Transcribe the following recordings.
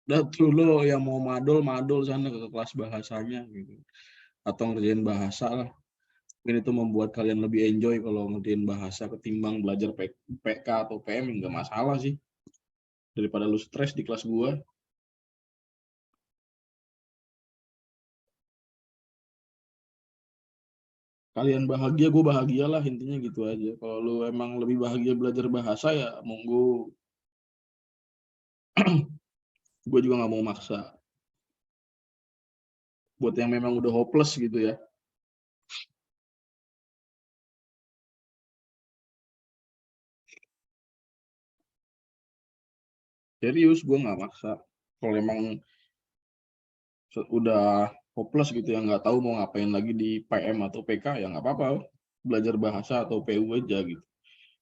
Udah tuh lo yang mau madul sana ke kelas bahasanya gitu. Atau ngerjain bahasa lah. Mungkin itu membuat kalian lebih enjoy kalau ngerjain bahasa ketimbang belajar PK atau PM, nggak masalah sih. Daripada lu stres di kelas gua. Kalian bahagia, gue bahagia lah, intinya gitu aja. Kalau lu emang lebih bahagia belajar bahasa ya monggo. Gue juga nggak mau maksa. Buat yang memang udah hopeless gitu ya. Serius, gue nggak maksa. Kalau emang udah hopeless gitu ya, nggak tahu mau ngapain lagi di PM atau PK, ya nggak apa-apa. Belajar bahasa atau PU aja gitu.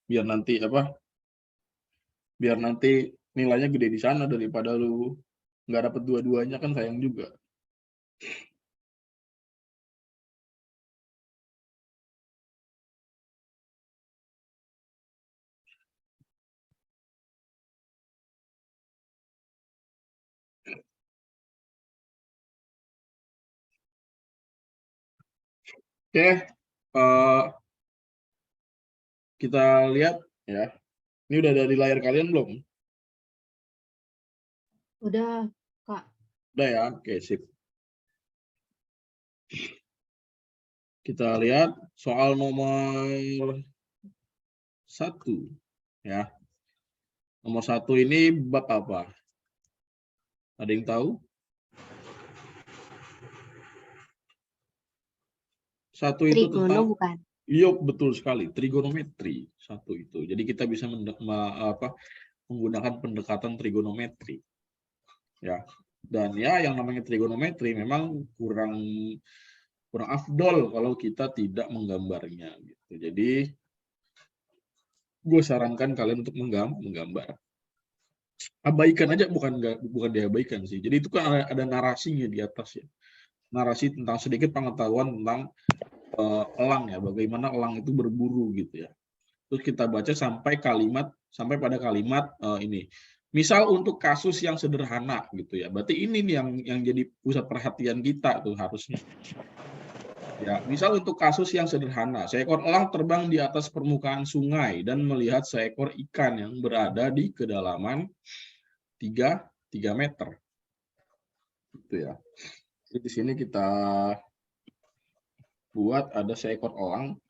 Biar nanti biar nanti nilainya gede di sana daripada lu nggak dapet dua-duanya, kan sayang juga. Oke, kita lihat ya. Ini udah dari layar kalian belum? Udah, Kak. Udah ya, oke sip. Kita lihat soal nomor 1 ya. Nomor 1 ini bab apa? Ada yang tahu? 1 itu Trigono tentang, bukan? iya betul sekali, trigonometri 1 itu. Jadi kita bisa menggunakan pendekatan trigonometri ya. Dan ya yang namanya trigonometri memang kurang afdol kalau kita tidak menggambarnya gitu. Jadi gue sarankan kalian untuk menggambar. Abaikan aja, bukan diabaikan sih. Jadi itu kan ada narasinya di atas ya. Narasi tentang sedikit pengetahuan tentang elang ya, bagaimana elang itu berburu gitu ya. Terus kita baca sampai pada kalimat ini. Misal untuk kasus yang sederhana gitu ya. Berarti ini nih yang jadi pusat perhatian kita tuh harusnya. Ya, misal untuk kasus yang sederhana, seekor elang terbang di atas permukaan sungai dan melihat seekor ikan yang berada di kedalaman 3 meter. Gitu ya. Jadi di sini kita buat ada seekor elang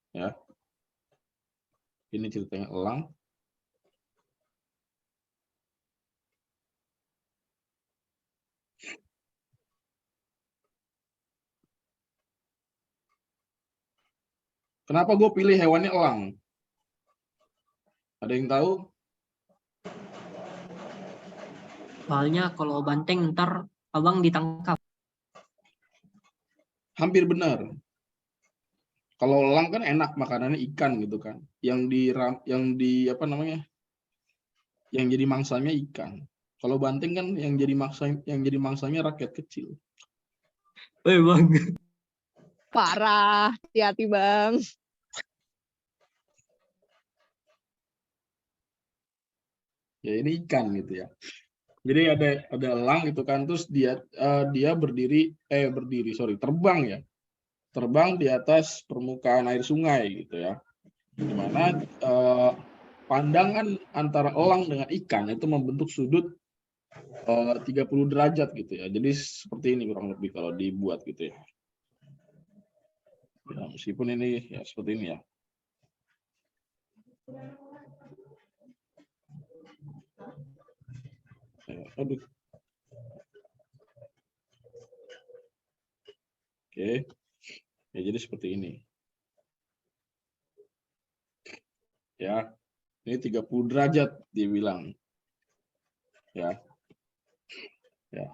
ya. Ini ceritanya elang. Kenapa gue pilih hewannya elang? Ada yang tahu? Soalnya kalau banteng ntar abang ditangkap. Hampir benar. Kalau elang kan enak makanannya ikan gitu kan. Yang di apa namanya? Yang jadi mangsanya ikan. Kalau banteng kan yang jadi mangsanya rakyat kecil. Bang. Parah, hati-hati Bang. Ya ini ikan gitu ya. Jadi ada elang gitu kan, terus dia terbang ya. Terbang di atas permukaan air sungai gitu ya. Dimana pandangan antara elang dengan ikan itu membentuk sudut 30 derajat gitu ya. Jadi seperti ini kurang lebih kalau dibuat gitu ya. Ya, meskipun ini ya seperti ini ya. Aduh. Oke. Ya jadi seperti ini. Ya. Ini 30 derajat dia bilang. Ya. Ya.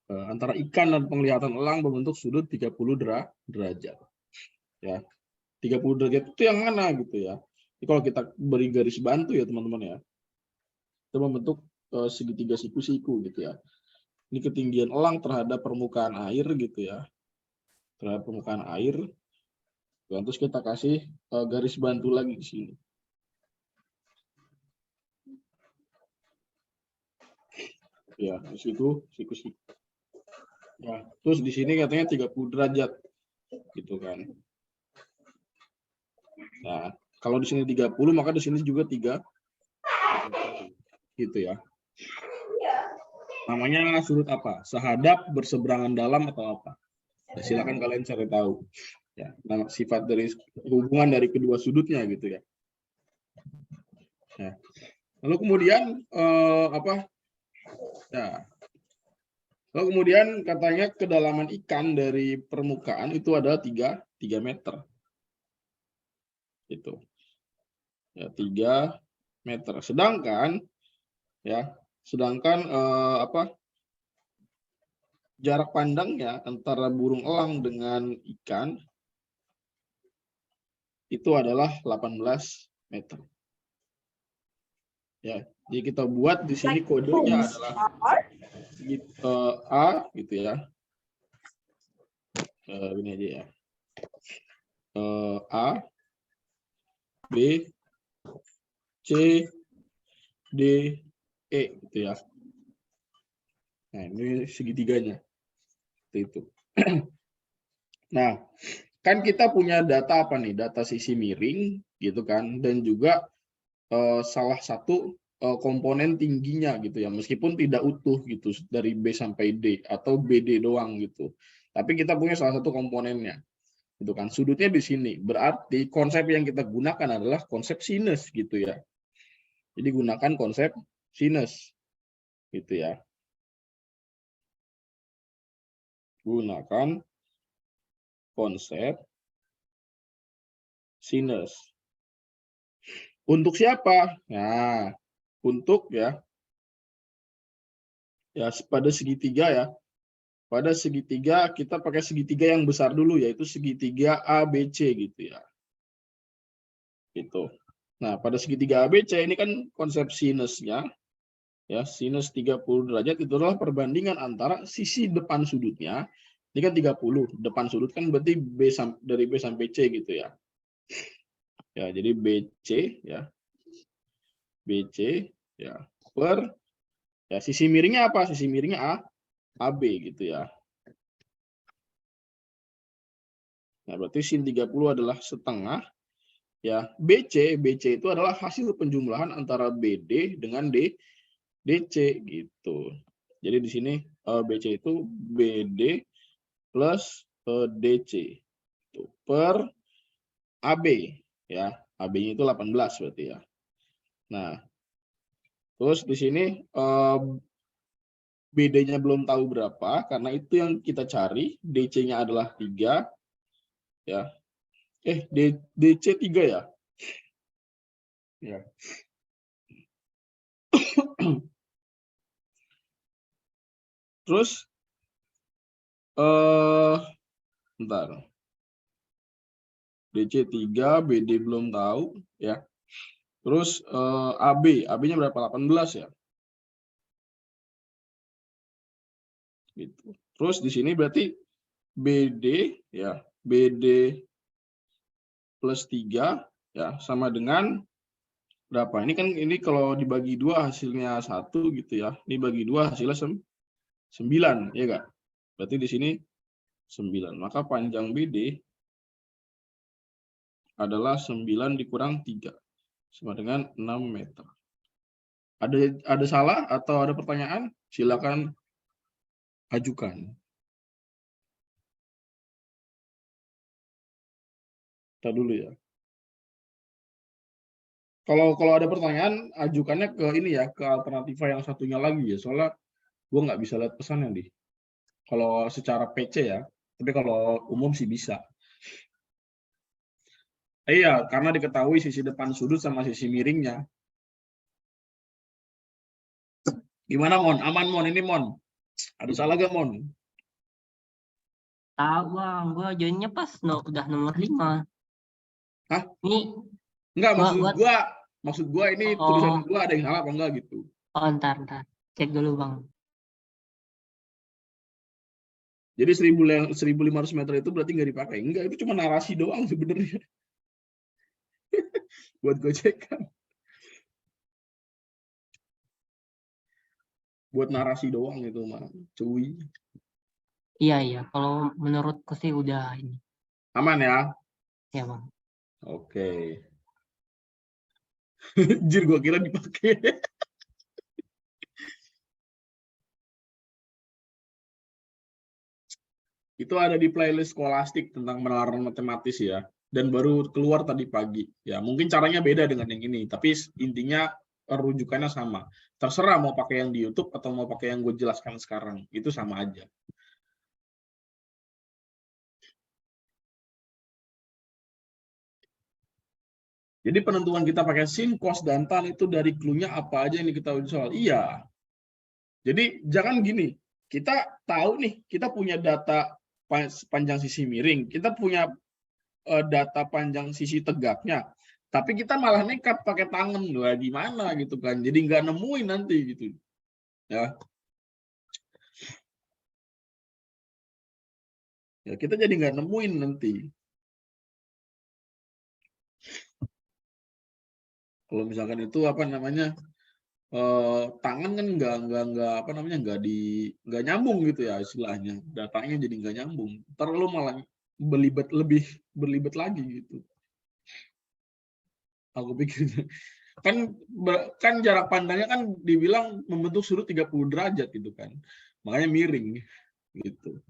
Antara ikan dan penglihatan elang berbentuk sudut 30 derajat. Ya. 30 derajat itu yang mana gitu ya. Jadi kalau kita beri garis bantu ya teman-teman ya. Itu membentuk segitiga siku-siku gitu ya. Ini ketinggian elang terhadap permukaan air gitu ya. Terhadap permukaan air. Dan terus kita kasih garis bantu lagi di sini. Ya, di situ siku. Ya, terus di sini katanya 30 derajat. Gitu kan. Nah, kalau di sini 30, maka di sini juga 3. Gitu ya. Namanya sudut apa? Sehadap, berseberangan dalam, atau apa? Ya, silakan kalian cari tahu. Ya, nama sifat dari hubungan dari kedua sudutnya gitu ya. Ya. Lalu kemudian apa? Ya. Lalu kemudian katanya kedalaman ikan dari permukaan itu adalah 3 meter. Itu. Ya, 3 meter. Sedangkan apa? Jarak pandangnya antara burung elang dengan ikan itu adalah 18 meter. Ya, jadi kita buat di sini kodenya adalah A gitu ya. Ini aja ya. A, B, C, D, E gitu ya. Nah, ini segitiganya. Itu. Nah, kan kita punya data apa nih? Data sisi miring gitu kan, dan juga salah satu komponen tingginya gitu ya, meskipun tidak utuh gitu dari B sampai D atau BD doang gitu. Tapi kita punya salah satu komponennya. Itu kan sudutnya di sini. Berarti konsep yang kita gunakan adalah konsep sinus gitu ya. Jadi gunakan konsep sinus gitu ya. Gunakan konsep sinus. Untuk siapa? Nah, untuk ya pada segitiga ya. Pada segitiga kita pakai segitiga yang besar dulu, yaitu segitiga ABC gitu ya. Gitu. Nah, pada segitiga ABC ini kan konsep sinusnya ya, sinus 30 derajat itu adalah perbandingan antara sisi depan sudutnya. Ini kan 30, depan sudut kan berarti dari B sampai C gitu ya. Ya, jadi BC ya. BC ya per ya sisi miringnya apa? Sisi miringnya AB gitu ya. Nah, berarti sin 30 adalah setengah ya. BC itu adalah hasil penjumlahan antara BD dengan DC gitu. Jadi di sini BC itu BD plus DC itu per AB ya. AB-nya itu 18 berarti ya. Nah, terus di sini BD-nya belum tahu berapa karena itu yang kita cari. DC-nya adalah 3 ya. DC 3 ya. Ya. Terus bentar. DC 3, BD belum tahu ya. Terus AB-nya berapa? 18 ya. Gitu. Terus di sini berarti BD ya, BD plus 3 ya sama dengan berapa? Ini kan kalau dibagi 2 hasilnya 1 gitu ya. Ini bagi 2 hasilnya 9 ya enggak? Berarti di sini 9. Maka panjang BD adalah 9 dikurang 3 sama dengan 6 meter. Ada salah atau ada pertanyaan? Silakan ajukan. Kita dulu ya. Kalau ada pertanyaan, ajukannya ke ini ya, ke alternativa yang satunya lagi ya. Soalnya gue nggak bisa lihat pesannya nih. Kalau secara PC ya, tapi kalau umum sih bisa. Iya, karena diketahui sisi depan sudut sama sisi miringnya. Gimana Mon? Aman Mon? Ini Mon? Ada salah gak Mon? Tahu Bang, gua joinnya pas udah nomor 5. Hah? Ini Enggak, gua maksud gua ini tulisan gua ada yang salah apa enggak gitu. ntar cek dulu Bang. Jadi 1.500 meter itu berarti nggak dipakai. Enggak, itu cuma narasi doang sebenarnya. Buat gocekan. buat narasi doang itu mah, cuy. Iya. Kalau menurutku sih udah ini. Aman ya? Ya bang. Oke. Jir, gua kira dipakai. Itu ada di playlist Skolastik tentang penalaran matematis ya. Dan baru keluar tadi pagi. Ya, mungkin caranya beda dengan yang ini, tapi intinya rujukannya sama. Terserah mau pakai yang di YouTube atau mau pakai yang gue jelaskan sekarang. Itu sama aja. Jadi penentuan kita pakai sin, cos, dan tan itu dari clue-nya apa aja yang diketahui soal. Iya. Jadi jangan gini, kita tahu nih, kita punya data panjang sisi miring, kita punya data panjang sisi tegaknya, tapi kita malah nekat pakai tangan, loh gimana gitu kan? Jadi nggak nemuin nanti gitu, ya. Ya kita jadi nggak nemuin nanti. Kalau misalkan itu apa namanya? Tangan kan nggak apa namanya nggak nyambung gitu ya istilahnya, datanya jadi nggak nyambung, ntar lo malah lebih berlibat lagi gitu. Aku pikir kan jarak pandangnya kan dibilang membentuk sudut 30 derajat gitu kan, makanya miring gitu.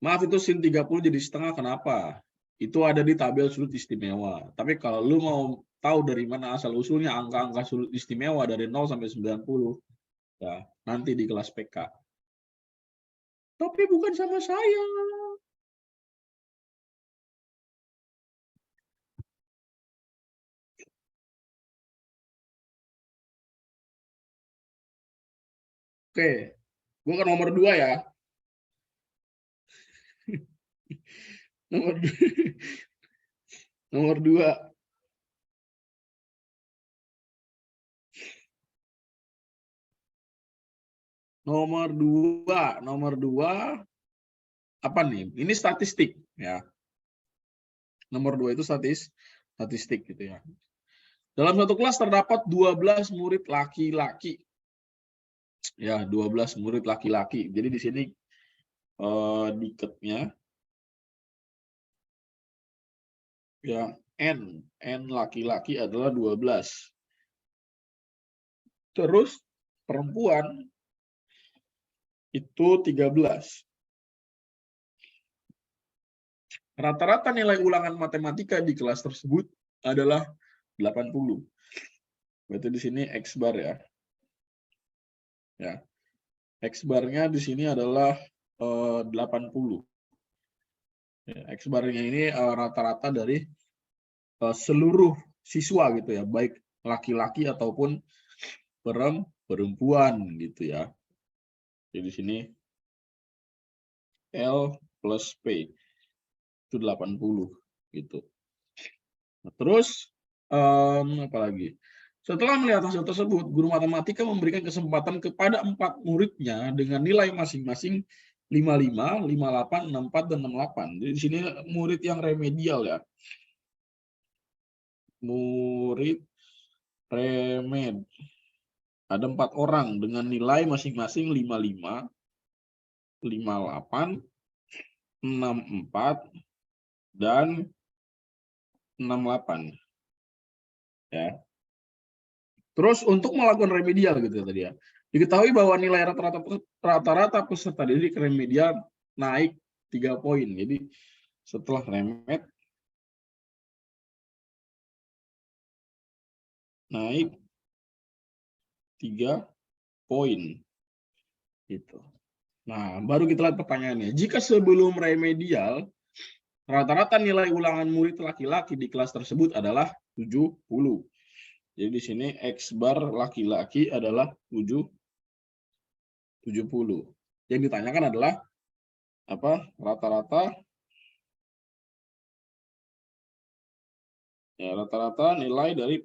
Maaf, itu sin 30 jadi setengah, kenapa? Itu ada di tabel sudut istimewa. Tapi kalau lu mau tahu dari mana asal usulnya angka-angka sudut istimewa dari 0 sampai 90, ya nanti di kelas PK. Tapi bukan sama saya. Oke, gue ke nomor 2 ya. Nomor 2. Nomor 2 apa nih? Ini statistik ya. Nomor 2 itu statistik gitu ya. Dalam satu kelas terdapat 12 murid laki-laki. Ya, 12 murid laki-laki. Jadi di sini diketnya ya n laki-laki adalah 12. Terus perempuan itu 13. Rata-rata nilai ulangan matematika di kelas tersebut adalah 80. Berarti di sini X bar ya. Ya. X barnya di sini adalah 80. Ya, X barnya ini rata-rata dari seluruh siswa gitu ya, baik laki-laki ataupun perempuan gitu ya. Jadi di sini L plus P itu 80 gitu. Nah, terus apa lagi? Setelah melihat hasil tersebut, guru matematika memberikan kesempatan kepada 4 muridnya dengan nilai masing-masing 55, 58, 64, dan 68. Jadi di sini murid yang remedial ya. Murid remed. Ada 4 orang dengan nilai masing-masing 55, 58, 64, dan 68. Ya. Terus untuk melakukan remedial gitu tadi ya. Diketahui bahwa nilai rata-rata peserta didik remedial naik 3 poin. Jadi setelah remed naik 3 poin. Gitu. Nah, baru kita lihat pertanyaannya. Jika sebelum remedial rata-rata nilai ulangan murid laki-laki di kelas tersebut adalah 70. Jadi di sini X bar laki-laki adalah 70. Yang ditanyakan adalah apa? Rata-rata ya, rata-rata nilai dari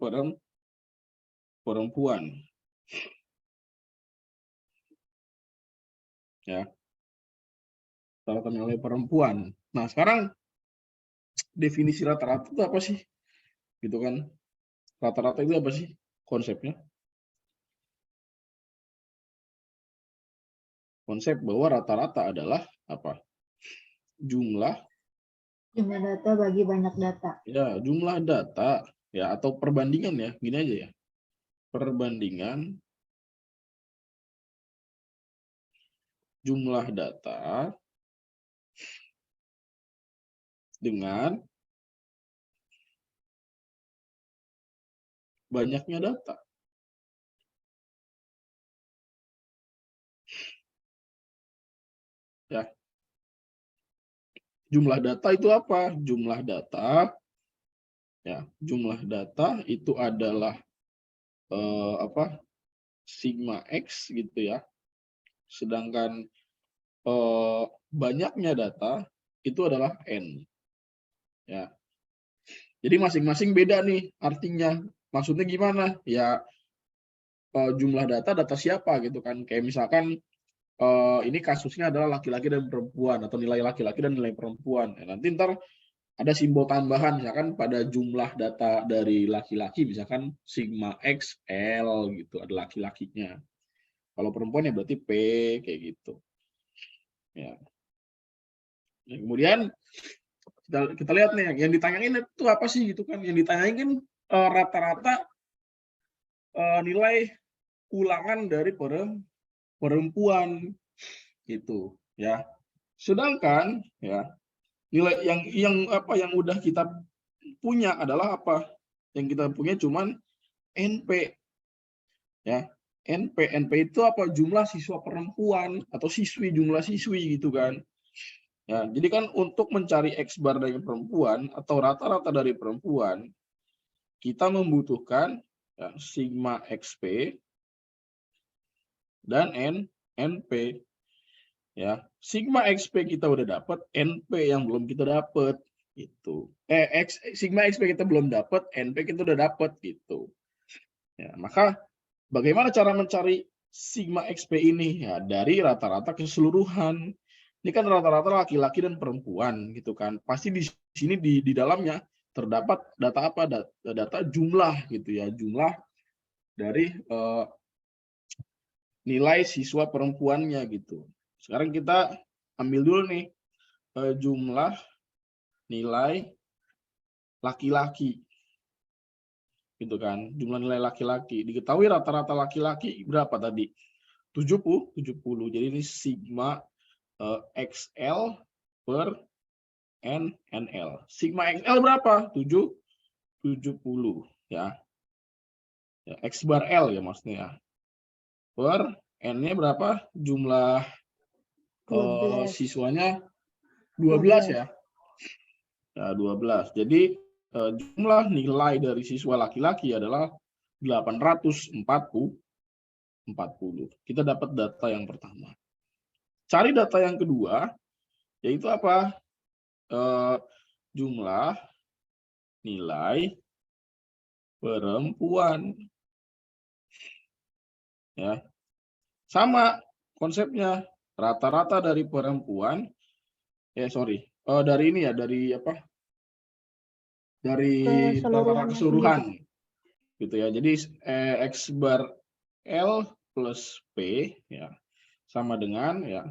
perempuan. Ya. Rata-rata nilai perempuan. Nah, sekarang definisi rata-rata itu apa sih? Gitu kan. Rata-rata itu apa sih konsepnya? konsep bahwa rata-rata adalah apa? Jumlah data bagi banyak data. ya, jumlah data ya, atau perbandingan ya, gini aja ya. Perbandingan jumlah data dengan banyaknya data. Ya. Jumlah data itu apa? Jumlah data ya, jumlah data itu adalah apa? Sigma X gitu ya. Sedangkan banyaknya data itu adalah N. Ya. Jadi masing-masing beda nih artinya. Maksudnya gimana? Ya jumlah data siapa gitu kan. Kayak misalkan ini kasusnya adalah laki-laki dan perempuan atau nilai laki-laki dan nilai perempuan. Ya, nanti ntar ada simbol tambahan misalkan pada jumlah data dari laki-laki misalkan sigma XL gitu, ada laki-lakinya. Kalau perempuan ya berarti P kayak gitu. Ya. Nah, kemudian kita lihat nih yang ditanyain itu apa sih gitu kan? Yang ditanyain kan rata-rata nilai ulangan dari perempuan gitu ya. Sedangkan ya nilai yang udah kita punya adalah apa? Yang kita punya cuman NP ya. NP itu apa? Jumlah siswa perempuan atau jumlah siswi gitu kan. Ya, jadi kan untuk mencari X bar dari perempuan atau rata-rata dari perempuan, kita membutuhkan ya, sigma XP dan NP. Ya, sigma XP kita udah dapat, NP yang belum kita dapat gitu. Sigma XP kita belum dapat, NP kita udah dapat gitu. Ya, maka bagaimana cara mencari sigma XP ini? Ya, dari rata-rata keseluruhan. Ini kan rata-rata laki-laki dan perempuan gitu kan. Pasti di sini di dalamnya terdapat data apa? Data jumlah gitu ya, jumlah dari nilai siswa perempuannya gitu. Sekarang kita ambil dulu nih jumlah nilai laki-laki. Gitu kan. Jumlah nilai laki-laki. Diketahui rata-rata laki-laki berapa tadi? 70. Jadi ini sigma XL per NL. Sigma XL berapa? 70 ya. X bar L ya maksudnya. Per N-nya berapa? Jumlah 12. siswanya 12 ya. Ya, 12. Jadi jumlah nilai dari siswa laki-laki adalah 840. Kita dapat data yang pertama. Cari data yang kedua, yaitu apa? Jumlah nilai perempuan. Ya. Sama konsepnya, rata-rata dari perempuan, dari ini ya, dari apa? Dari rata-rata keseluruhan. Gitu ya. Jadi X bar L plus P ya sama dengan ya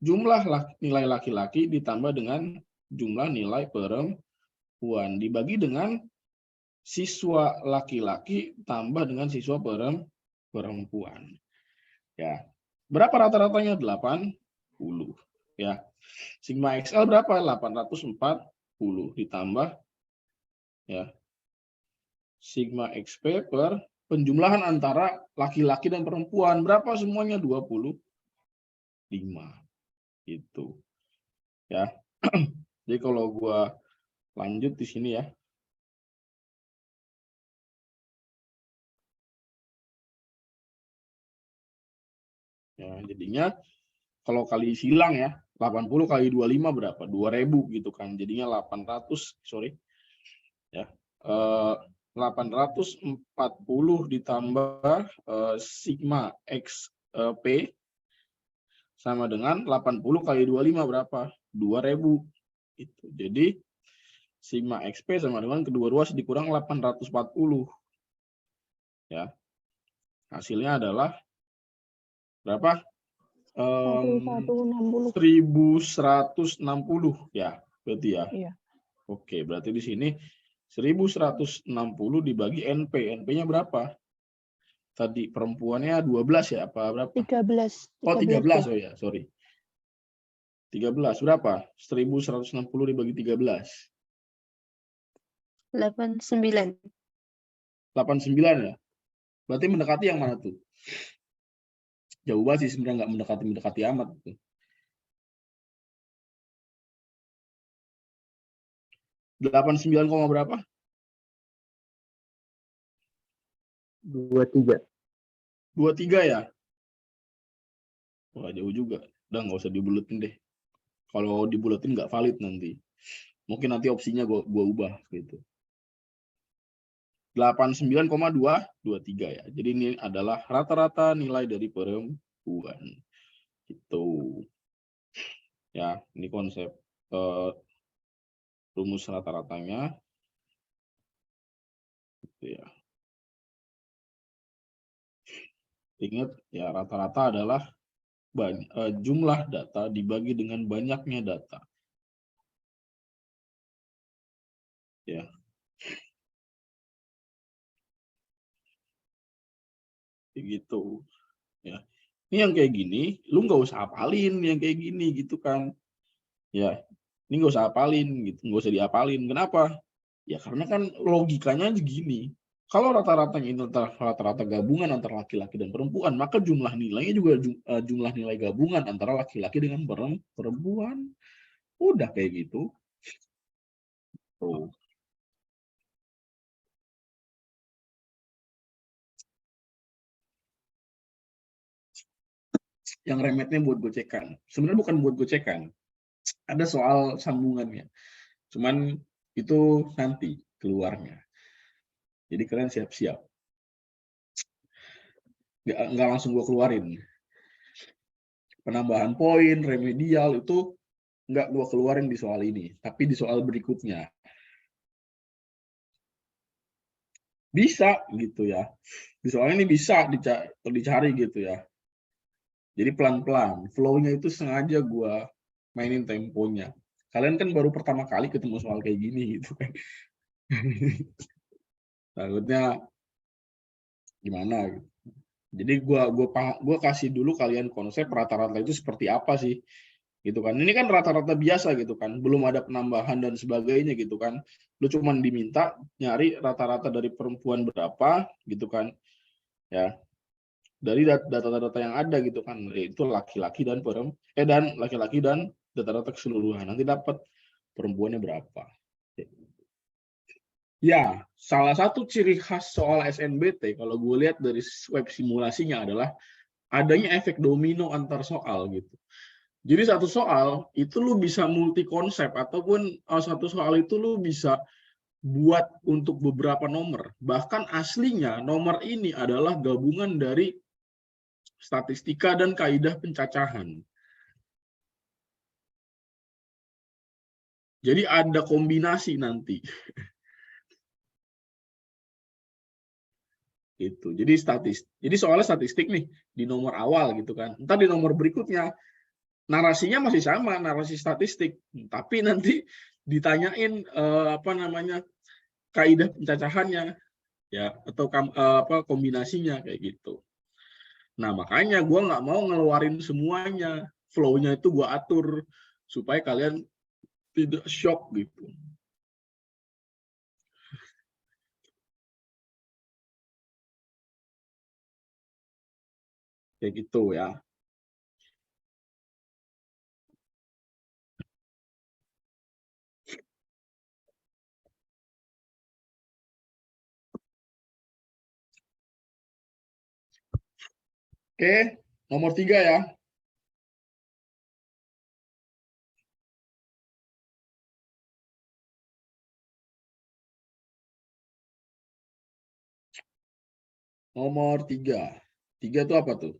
jumlah nilai laki-laki ditambah dengan jumlah nilai perempuan dibagi dengan siswa laki-laki tambah dengan siswa perempuan. Ya. Berapa rata-ratanya? 80 ya. Sigma XL berapa? 840 ditambah ya sigma XP per penjumlahan antara laki-laki dan perempuan. Berapa semuanya? 25. Itu. Ya. Jadi kalau gua lanjut di sini ya. Ya, jadinya kalau kali silang ya, 80 kali 25 berapa? 2000 gitu kan. Jadinya 800, sorry. Ya. 840 ditambah sigma XP sama dengan 80 kali 25 berapa? 2000. Itu. Jadi sigma XP sama dengan kedua ruas dikurang 840. Ya. Hasilnya adalah berapa? 1160. 1160 ya, berarti ya. Iya. Oke, berarti di sini 1160 dibagi NP. NP-nya berapa? Tadi perempuannya 12 ya, apa berapa? 13. Oh, 13. 13. Oh ya, sorry. 13 berapa? 1160 dibagi 13. 89. 89 ya. Berarti mendekati yang mana tuh? Jauh banget sih sebenarnya, nggak mendekati amat tuh. 89, berapa? 23. 23 ya? Wah, jauh juga. Udah nggak usah dibuletin deh. Kalau dibuletin nggak valid nanti. Mungkin nanti opsinya gua ubah gitu. 89,223 ya. Jadi ini adalah rata-rata nilai dari perempuan. Gitu. Ya, ini konsep rumus rata-ratanya. Gitu ya. Ingat ya, rata-rata adalah jumlah data dibagi dengan banyaknya data. Ya. Gitu. Ya. Ini yang kayak gini, lu nggak usah hafalin yang kayak gini gitu kan. Ya, ini nggak usah hafalin gitu, nggak usah dihafalin. Kenapa? Ya karena kan logikanya gini. Kalau rata-ratanya ini rata-rata gabungan antara laki-laki dan perempuan, maka jumlah nilainya juga jumlah nilai gabungan antara laki-laki dengan perempuan. Udah kayak gitu. Tuh. Yang remetnya buat gocekan. Sebenarnya bukan buat gocekan. Ada soal sambungannya. Cuman itu nanti keluarnya. Jadi kalian siap-siap. Nggak langsung gue keluarin. Penambahan poin, remedial itu nggak gue keluarin di soal ini. Tapi di soal berikutnya. Bisa gitu ya. Di soal ini bisa dicari gitu ya. Jadi pelan-pelan. Flow-nya itu sengaja gue mainin temponya. Kalian kan baru pertama kali ketemu soal kayak gini gitu kan. Takutnya gimana gitu. Jadi gua kasih dulu kalian konsep rata-rata itu seperti apa sih, gitu kan. Ini kan rata-rata biasa gitu kan, belum ada penambahan dan sebagainya gitu kan. Lu cuman diminta nyari rata-rata dari perempuan berapa gitu kan, ya. Dari data-data yang ada gitu kan, itu laki-laki dan dan laki-laki dan data-data keseluruhan. Nanti dapat perempuannya berapa. Ya, salah satu ciri khas soal SNBT kalau gue lihat dari web simulasinya adalah adanya efek domino antar soal gitu. Jadi satu soal itu lu bisa multi konsep ataupun satu soal itu lu bisa buat untuk beberapa nomor. Bahkan aslinya nomor ini adalah gabungan dari statistika dan kaidah pencacahan. Jadi ada kombinasi nanti. Gitu. Jadi soalnya statistik nih di nomor awal gitu kan. Entar di nomor berikutnya narasinya masih sama, narasi statistik, tapi nanti ditanyain kaidah pencacahannya ya atau kombinasinya kayak gitu. Nah, makanya gue nggak mau ngeluarin semuanya, flow-nya itu gue atur supaya kalian tidak shock gitu. Kayak gitu ya. Oke, nomor 3 ya. Nomor 3. 3 itu apa tuh?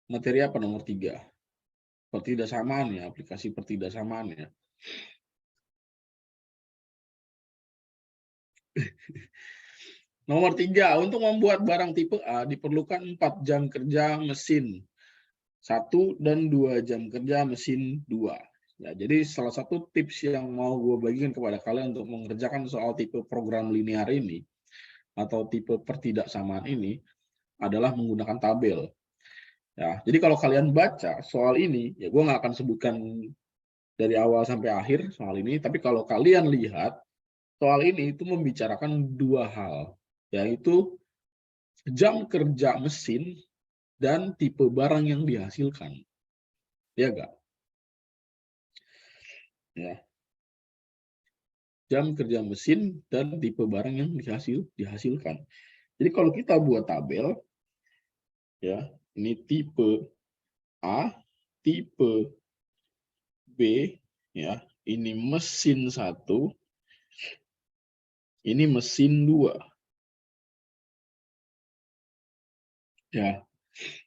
Materi apa nomor 3? Pertidaksamaan ya, aplikasi pertidaksamaan ya. Nomor 3, untuk membuat barang tipe A diperlukan 4 jam kerja mesin. 1 dan 2 jam kerja mesin 2. Ya, jadi salah satu tips yang mau gue bagikan kepada kalian untuk mengerjakan soal tipe program linear ini atau tipe pertidaksamaan ini adalah menggunakan tabel. Ya, jadi kalau kalian baca soal ini, ya gue nggak akan sebutkan dari awal sampai akhir soal ini, tapi kalau kalian lihat soal ini itu membicarakan 2 hal, yaitu jam kerja mesin dan tipe barang yang dihasilkan. Ya enggak? Ya. Jam kerja mesin dan tipe barang yang dihasilkan. Jadi kalau kita buat tabel, ya ini tipe A, tipe B, ya ini mesin 1, ini mesin 2. Ya,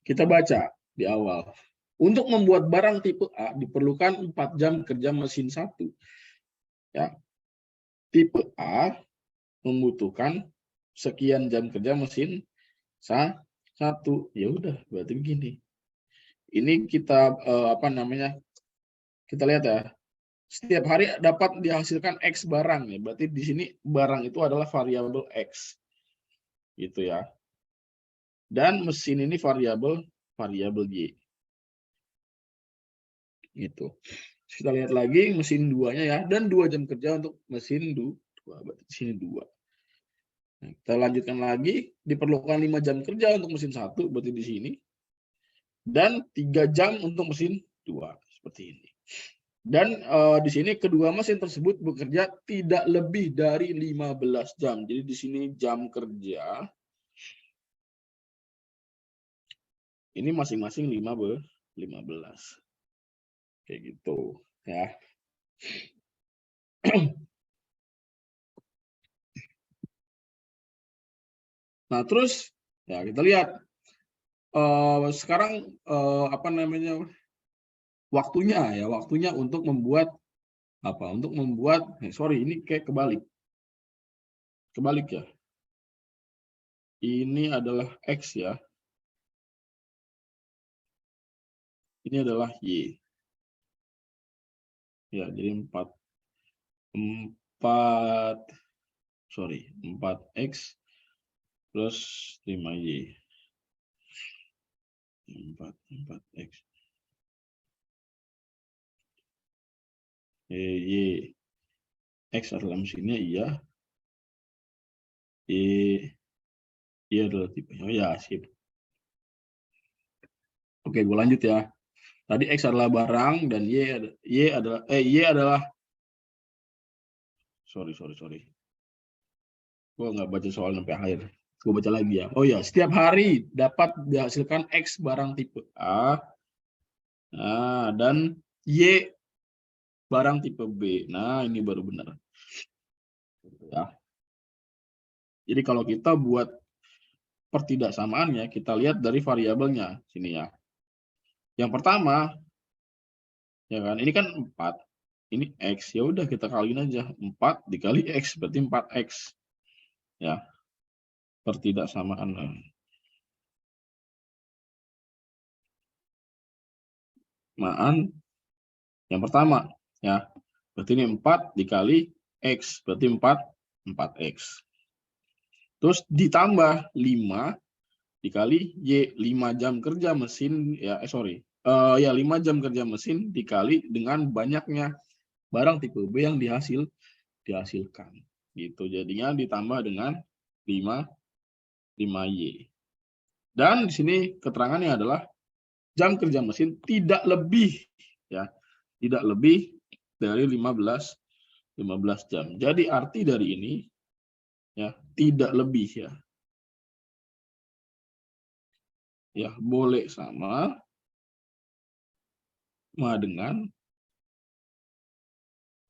kita baca di awal. Untuk membuat barang tipe A diperlukan 4 jam kerja mesin 1. Ya. Tipe A membutuhkan sekian jam kerja mesin 1. Ya udah, berarti begini. Ini kita kita lihat ya. Setiap hari dapat dihasilkan X barang ya. Berarti di sini barang itu adalah variabel X. Gitu ya. Dan mesin ini variabel Y. Gitu. Kita lihat lagi mesin 2-nya ya, dan 2 jam kerja untuk mesin 2. Berarti di sini 2. Nah, kita lanjutkan lagi, diperlukan 5 jam kerja untuk mesin 1, berarti di sini. Dan 3 jam untuk mesin 2, seperti ini. Dan di sini kedua mesin tersebut bekerja tidak lebih dari 15 jam. Jadi di sini jam kerja ini masing-masing 15. Kayak gitu ya. Nah, terus ya kita lihat sekarang waktunya untuk membuat ini kayak kebalik ya. Ini adalah X ya. Ini adalah Y. Ya, jadi 4X plus 5Y. 4X. Y. X adalah mesinnya, iya. Y adalah tipenya. Oh ya, sip. Oke, gue lanjut ya. Tadi X adalah barang dan Y adalah sorry. Gue nggak baca soal sampai akhir. Gue baca lagi ya. Oh ya, setiap hari dapat dihasilkan X barang tipe A. Nah, dan Y barang tipe B. Nah, ini baru benar. Ya. Jadi kalau kita buat pertidaksamaannya, kita lihat dari variabelnya sini ya. Yang pertama, ya kan, ini kan 4. Ini X, ya udah kita kaliin aja. 4 dikali X, berarti 4X. Ya, pertidaksamaan. Yang pertama, ya. Berarti ini 4 dikali X, berarti 4X. Terus ditambah 5 dikali Y, 5 jam kerja mesin, 5 jam kerja mesin dikali dengan banyaknya barang tipe B yang dihasilkan. Gitu. Jadinya ditambah dengan 5Y. Dan di sini keterangannya adalah jam kerja mesin tidak lebih dari 15 jam. Jadi arti dari ini ya, tidak lebih ya. Ya, boleh sama dengan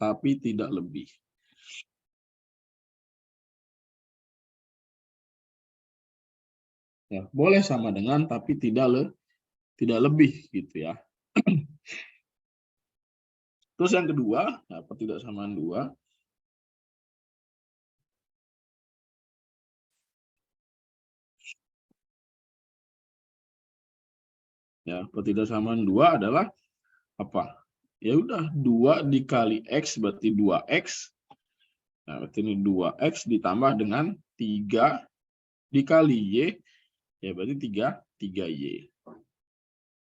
tapi tidak lebih. Ya, boleh sama dengan tapi tidak lebih gitu ya. Terus yang kedua, pertidaksamaan 2. Ya, pertidaksamaan 2 adalah apa? Ya udah 2 dikali X berarti 2X. Nah, berarti ini 2X ditambah dengan 3 dikali Y, ya berarti 3Y.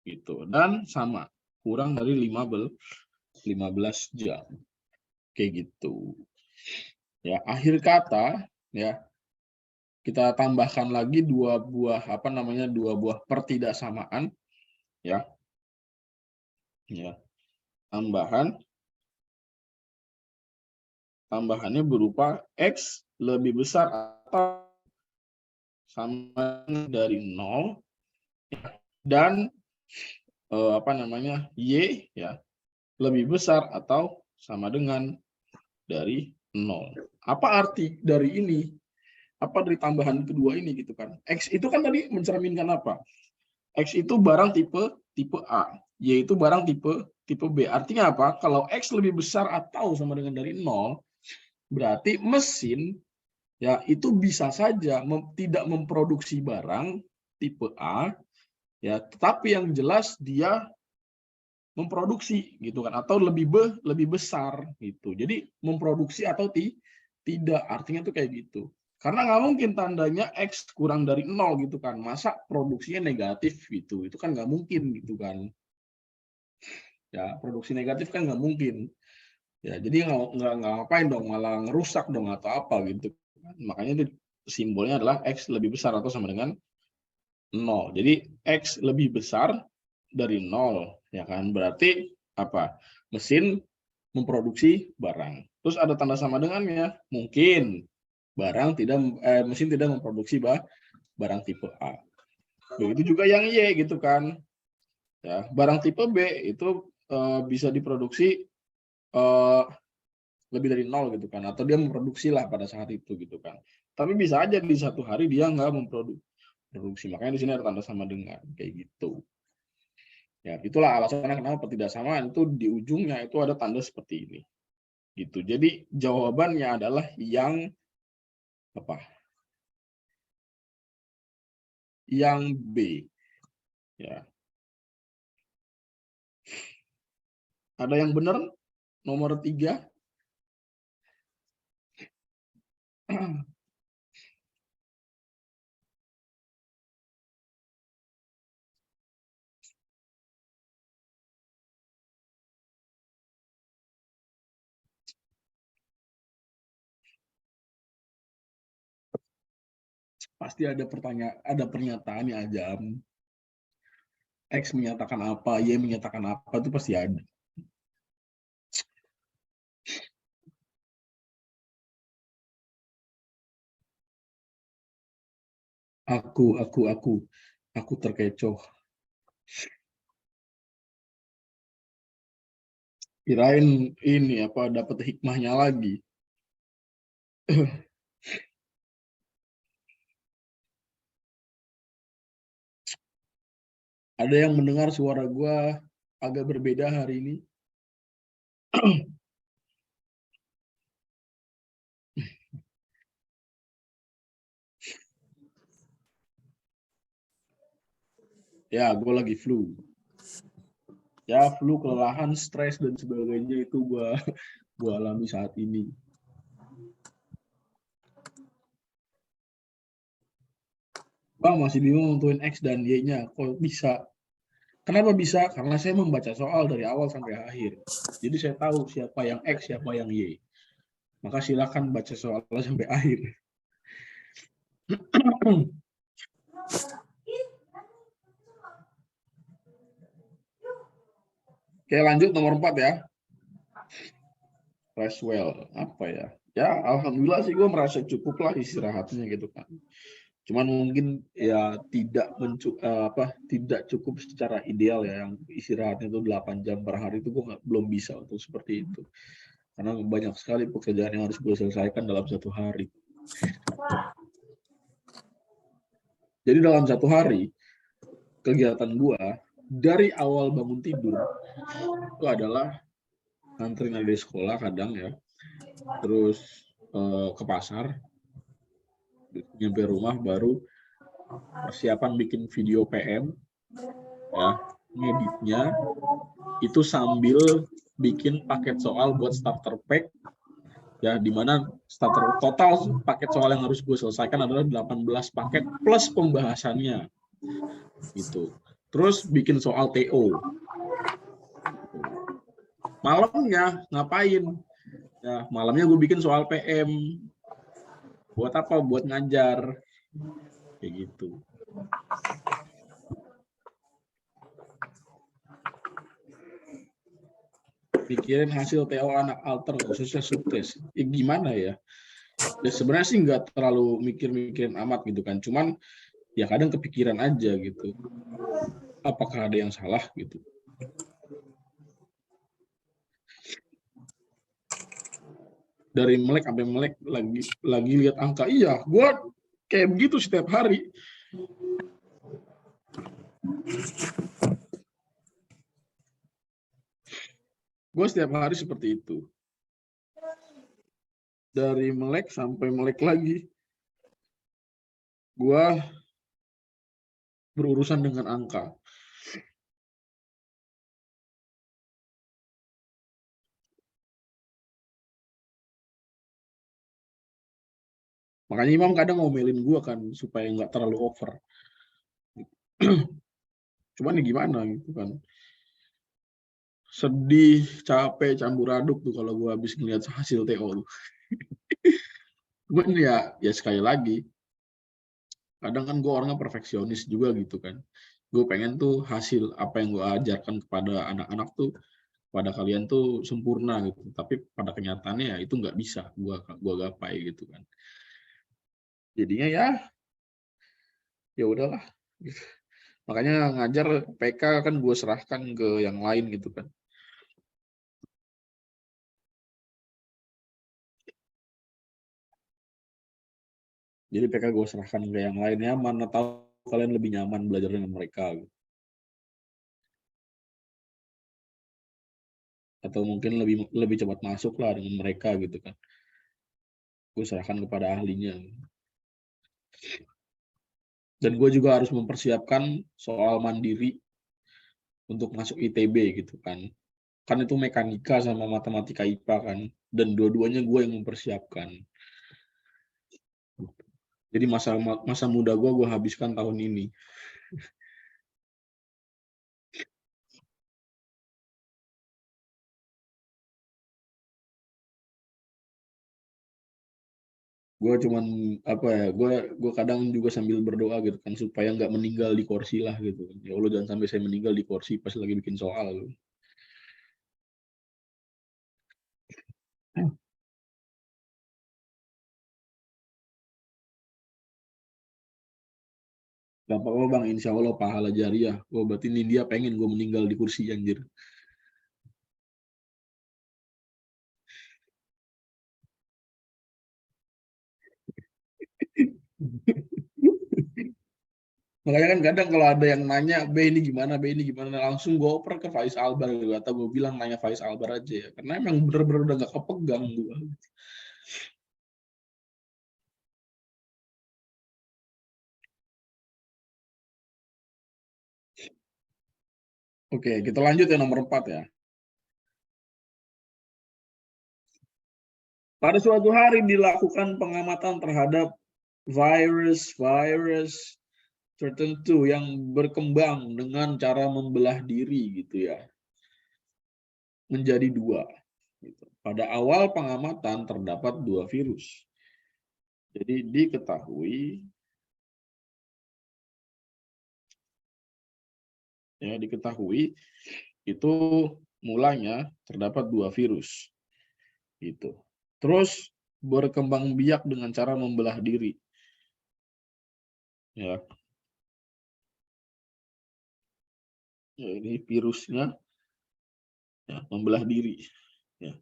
Gitu. Dan sama, kurang dari 15 jam. Kayak gitu. Ya, akhir kata ya kita tambahkan lagi dua buah pertidaksamaan ya. Ya. Tambahannya berupa X lebih besar atau sama dari 0 dan Y ya lebih besar atau sama dengan dari 0. Apa arti dari ini? Apa dari tambahan kedua ini gitu kan? X itu kan tadi mencerminkan apa? X itu barang tipe A, Y itu barang tipe B. Artinya apa? Kalau X lebih besar atau sama dengan dari 0, berarti mesin ya itu bisa saja tidak memproduksi barang tipe A ya, tetapi yang jelas dia memproduksi gitu kan, atau lebih besar gitu. Jadi memproduksi atau tidak, artinya tuh kayak gitu. Karena nggak mungkin tandanya X kurang dari 0 gitu kan, masa produksinya negatif gitu, itu kan nggak mungkin gitu kan. Ya produksi negatif kan nggak mungkin. Ya jadi nggak ngapain dong, malah ngerusak dong atau apa gitu. Makanya itu simbolnya adalah X lebih besar atau sama dengan 0. Jadi X lebih besar dari 0 ya kan, berarti apa? Mesin memproduksi barang. Terus ada tanda sama dengannya, mungkin mesin tidak memproduksi barang tipe A. Begitu juga yang Y gitu kan. Ya, barang tipe B itu bisa diproduksi lebih dari 0 gitu kan, atau dia memproduksi lah pada saat itu gitu kan. Tapi bisa aja di satu hari dia nggak memproduksi. Makanya di sini ada tanda sama dengan kayak gitu. Ya, itulah alasannya kenapa pertidaksamaan itu di ujungnya itu ada tanda seperti ini. Gitu. Jadi jawabannya adalah yang apa? Yang B. Ya. Ada yang benar? Nomor 3. Pasti ada pernyataan yang ajam. X menyatakan apa, Y menyatakan apa, itu pasti ada. Aku terkecoh. Kirain ini apa dapat hikmahnya lagi. Ada yang mendengar suara gua agak berbeda hari ini? Ya, gue lagi flu. Ya, flu, kelelahan, stres dan sebagainya itu gua alami saat ini. Bang, masih bingung nentuin X dan Y-nya. Kok bisa? Kenapa bisa? Karena saya membaca soal dari awal sampai akhir. Jadi saya tahu siapa yang X, siapa yang Y. Maka silakan baca soalnya sampai akhir. Oke, lanjut nomor 4 ya. Rest well. Apa ya? Ya, alhamdulillah sih gue merasa cukup lah istirahatnya gitu kan. Cuman mungkin ya tidak cukup secara ideal ya, yang istirahatnya itu 8 jam per hari itu gue belum bisa untuk seperti itu. Karena banyak sekali pekerjaan yang harus gue selesaikan dalam satu hari. Jadi dalam satu hari, kegiatan gue dari awal bangun tidur itu adalah nganterin adik sekolah kadang ya, terus ke pasar, nyampe rumah baru persiapan bikin video PM, ya, ngeditnya itu sambil bikin paket soal buat starter pack, ya, di mana starter total paket soal yang harus gue selesaikan adalah 18 paket plus pembahasannya, gitu. Terus bikin soal TO. Malamnya ngapain? Ya, malamnya gue bikin soal PM. Buat apa? Buat ngajar. Kayak gitu. Pikirin hasil TO anak alter, khususnya subtes. Ya, gimana ya? Ya sebenarnya sih nggak terlalu mikir-mikirin amat gitu kan. Cuman ya kadang kepikiran aja gitu. Apakah ada yang salah gitu? Dari melek sampai melek lagi lihat angka, iya gue kayak begitu setiap hari. Gue setiap hari seperti itu, dari melek sampai melek lagi gue berurusan dengan angka. Makanya Imam kadang ngomelin gue kan supaya nggak terlalu over. Cuman ya gimana gitu kan. Sedih, capek, campur aduk tuh kalau gue habis ngeliat hasil TO. Cuman ya sekali lagi, kadang kan gue orangnya perfeksionis juga gitu kan. Gue pengen tuh hasil apa yang gue ajarkan kepada anak-anak tuh, pada kalian tuh sempurna gitu. Tapi pada kenyataannya ya itu nggak bisa gue gapai gitu kan. Jadinya ya udahlah. Makanya ngajar PK kan gue serahkan ke yang lain gitu kan. Jadi PK gue serahkan ke yang lainnya, mana tahu kalian lebih nyaman belajar dengan mereka gitu. Atau mungkin lebih cepat masuk lah dengan mereka gitu kan. Gue serahkan kepada ahlinya. Dan gue juga harus mempersiapkan soal mandiri untuk masuk ITB gitu kan. Kan itu mekanika sama matematika IPA kan. Dan dua-duanya gue yang mempersiapkan. Jadi masa muda gue habiskan tahun ini. Gue cuman apa ya, gue kadang juga sambil berdoa gitu kan supaya nggak meninggal di kursi lah gitu. Ya Allah jangan sampai saya meninggal di kursi pas lagi bikin soal gitu. Gak apa-apa bang, insya Allah pahala jariah. Gue berarti ini dia pengen gue meninggal di kursi anjir. Makanya kan kadang kalau ada yang nanya, B ini gimana, langsung gue oper ke Faiz Albar gitu. Atau gue bilang nanya Faiz Albar aja ya. Karena emang bener-bener udah gak kepegang gue. Oke, kita lanjut ya nomor 4 ya. Pada suatu hari dilakukan pengamatan terhadap virus tertentu yang berkembang dengan cara membelah diri gitu ya, menjadi dua. Gitu. Pada awal pengamatan terdapat 2 virus. Jadi diketahui itu mulanya terdapat 2 virus. Gitu. Terus berkembang biak dengan cara membelah diri. Ya. Ini virusnya ya, membelah diri. Ya.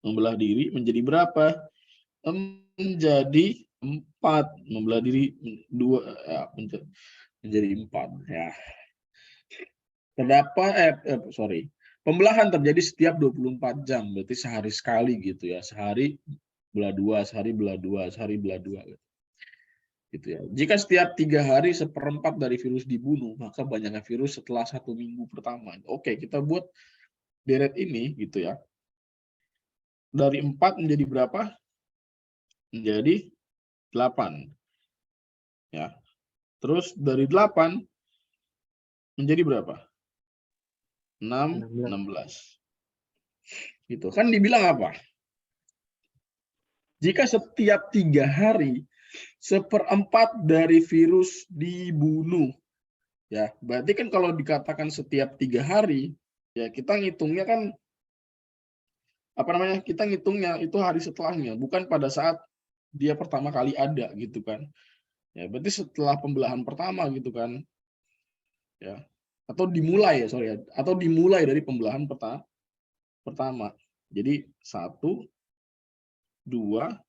Membelah diri menjadi berapa? Menjadi 4. Membelah diri 2 ya, menjadi 4 ya. Pembelahan terjadi setiap 24 jam, berarti sehari sekali gitu ya. Sehari belah 2, sehari belah 2, sehari belah 2. Gitu ya. Jika setiap 3 hari 1/4 dari virus dibunuh, maka banyaknya virus setelah 1 minggu pertama. Oke, kita buat deret ini gitu ya. Dari 4 menjadi berapa? Menjadi 8. Ya. Terus dari 8 menjadi berapa? 16. Gitu. Kan dibilang apa? Jika setiap 3 hari 1/4 dari virus dibunuh. Ya, berarti kan kalau dikatakan setiap 3 hari, ya kita ngitungnya kan apa namanya? Kita ngitungnya itu hari setelahnya, bukan pada saat dia pertama kali ada gitu kan. Ya, berarti setelah pembelahan pertama gitu kan. Ya. Atau dimulai ya, sorry ya, atau dimulai dari pembelahan pertama. Jadi 1, 2,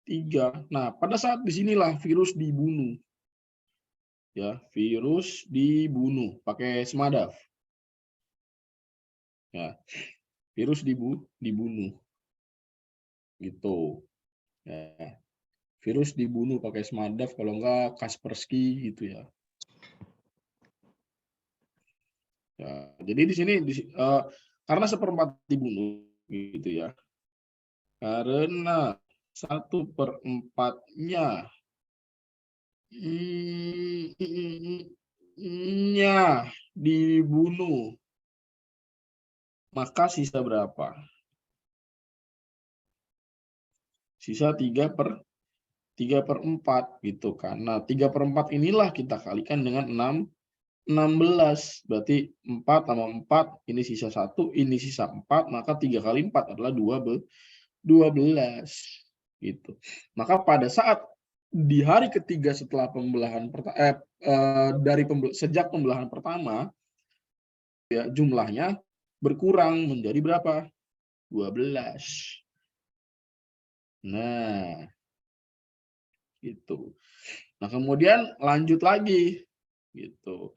3. Nah, pada saat disinilah virus dibunuh. Ya, virus dibunuh pakai semadaf. Ya, virus dibunuh. Gitu. Ya. Virus dibunuh pakai semadaf, kalau enggak Kaspersky gitu ya. Ya, jadi di sini karena 1/4 dibunuh gitu ya. Karena 1/4-nya dibunuh, maka sisa berapa? Sisa 3/4 gitu kan. Nah, 3/4 inilah kita kalikan dengan 16. Berarti 4 tambah 4, ini sisa 1, ini sisa 4, maka 3 kali 4 adalah 12. Gitu. Maka pada saat di hari ketiga setelah pembelahan sejak pembelahan pertama, ya jumlahnya berkurang menjadi berapa? 12. Nah, gitu. Nah, kemudian lanjut lagi gitu.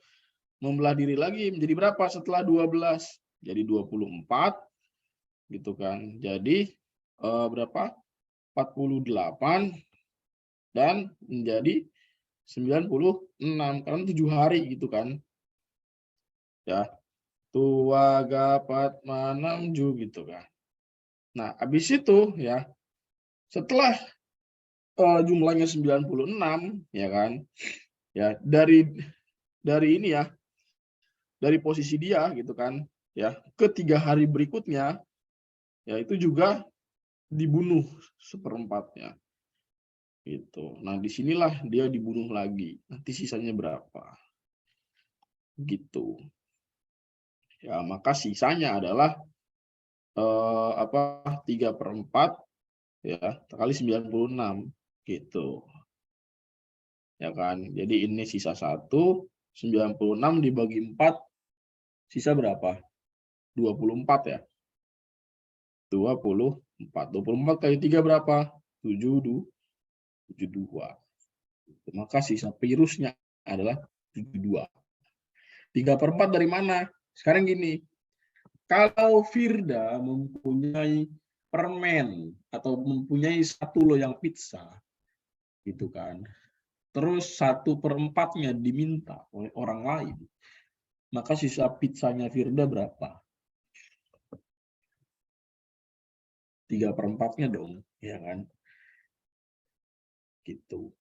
Membelah diri lagi menjadi berapa setelah 12? Jadi 24 gitu kan. Jadi berapa? 48 dan menjadi 96 karena 7 hari gitu kan. Ya. Tua gapat manamju gitu kan. Nah, habis itu ya setelah jumlahnya 96 ya kan. Ya, dari ini ya, dari posisi dia gitu kan, ya, ke 3 hari berikutnya ya itu juga dibunuh 1/4-nya. Gitu. Nah, disinilah dia dibunuh lagi. Nanti sisanya berapa? Gitu. Ya, maka sisanya adalah 3/4 ya kali 96 gitu. Ya kan. Jadi ini sisa 1, 96 dibagi 4 sisa berapa? 24 ya. 24 kali 3 berapa? 72. Maka sisa virusnya adalah 72. 3/4 dari mana? Sekarang gini, kalau Firda mempunyai permen atau mempunyai 1 loyang pizza, gitu kan, terus 1/4-nya diminta oleh orang lain, maka sisa pizzanya Firda berapa? 3/4-nya dong, ya kan? Gitu.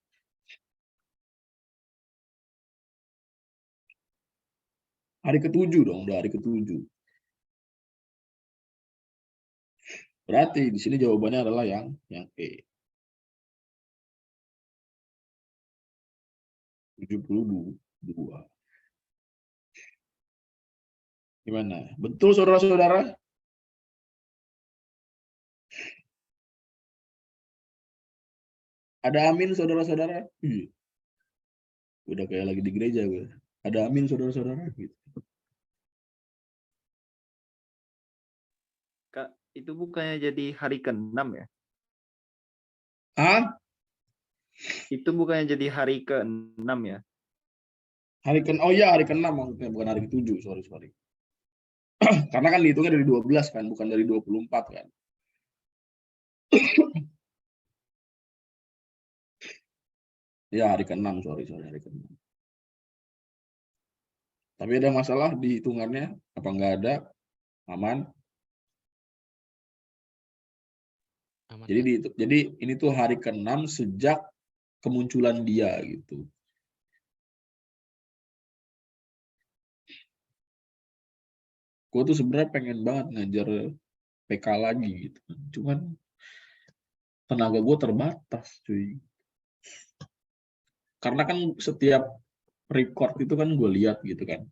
Hari ke-7 dong, udah hari ke-7. Berarti di sini jawabannya adalah yang E. 72. Gimana? Betul saudara-saudara? Ada amin saudara-saudara? Udah kayak lagi di gereja gue. Ada amin saudara-saudara gitu. Kak, itu bukannya jadi hari ke-6 ya? Ah? Itu bukannya jadi hari ke-6 ya? Oh iya, hari ke-6 maksudnya, bukan hari ke-7, sorry. Karena kan dihitungnya dari 12 kan, bukan dari 24 kan. Ya, hari ke-6, sorry, hari ke-6. Tapi ada masalah di hitungannya? Apa nggak ada? Aman? Aman, Jadi Kak. jadi ini tuh hari ke-6 sejak kemunculan dia gitu. Gue tuh sebenarnya pengen banget ngajar PK lagi gitu. Cuman tenaga gue terbatas, cuy. Karena kan setiap record itu kan gue lihat gitu kan.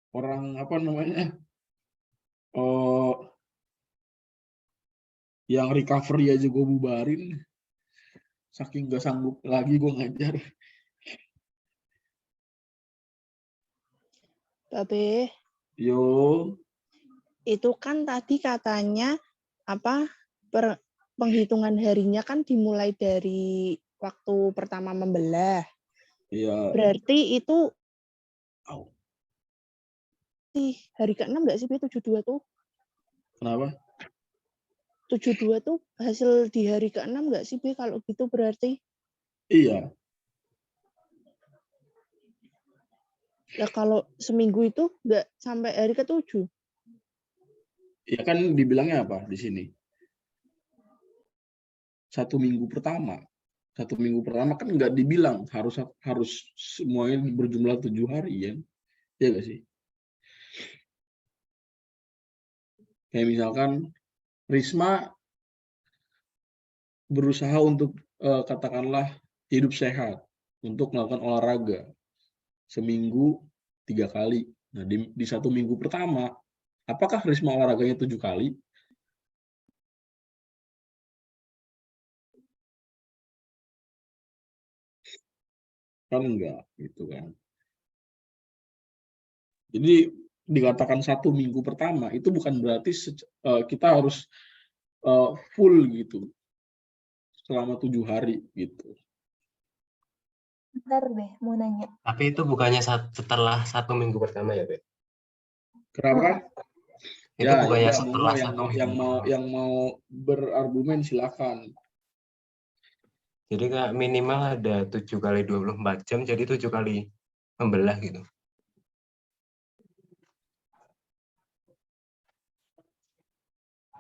Orang apa namanya? Oh, yang recovery aja gue bubarin. Saking gak sanggup lagi gue ngajar. Babe, Yo, itu kan tadi katanya apa penghitungan harinya kan dimulai dari waktu pertama membelah. iya. Berarti itu Au. hari ke-6 nggak sih, 72 tuh? Kenapa? 72 tuh hasil di hari ke-6 nggak sih, Be? Kalau gitu berarti. Iya. Ya kalau seminggu itu nggak sampai hari ke-7. Ya kan dibilangnya apa di sini? 1 minggu pertama. 1 minggu pertama kan nggak dibilang harus semuanya berjumlah 7 hari ya. Iya nggak sih? Kayak misalkan Risma berusaha untuk katakanlah hidup sehat, untuk melakukan olahraga seminggu 3 kali. Nah, di 1 minggu pertama, apakah Risma olahraganya 7 kali? Kan enggak, gitu kan. Jadi dikatakan 1 minggu pertama itu bukan berarti kita harus full gitu selama 7 hari gitu. Bentar deh, mau nanya. Tapi itu bukannya setelah 1 minggu pertama ya, Be? Kenapa? Itu Ya, bukannya udah setelah monggo 1 minggu pertama. yang mau berargumen silakan. Jadi kayak minimal ada 7 kali 24 jam, jadi 7 kali membelah gitu.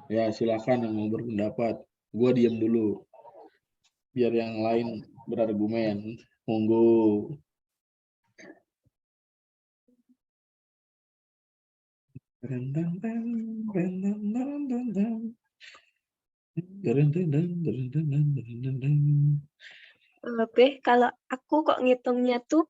Ya, silakan yang mau berpendapat. Gua diam dulu. Biar yang lain berargumen. Monggo. Lebih kalau aku kok ngitungnya tuh,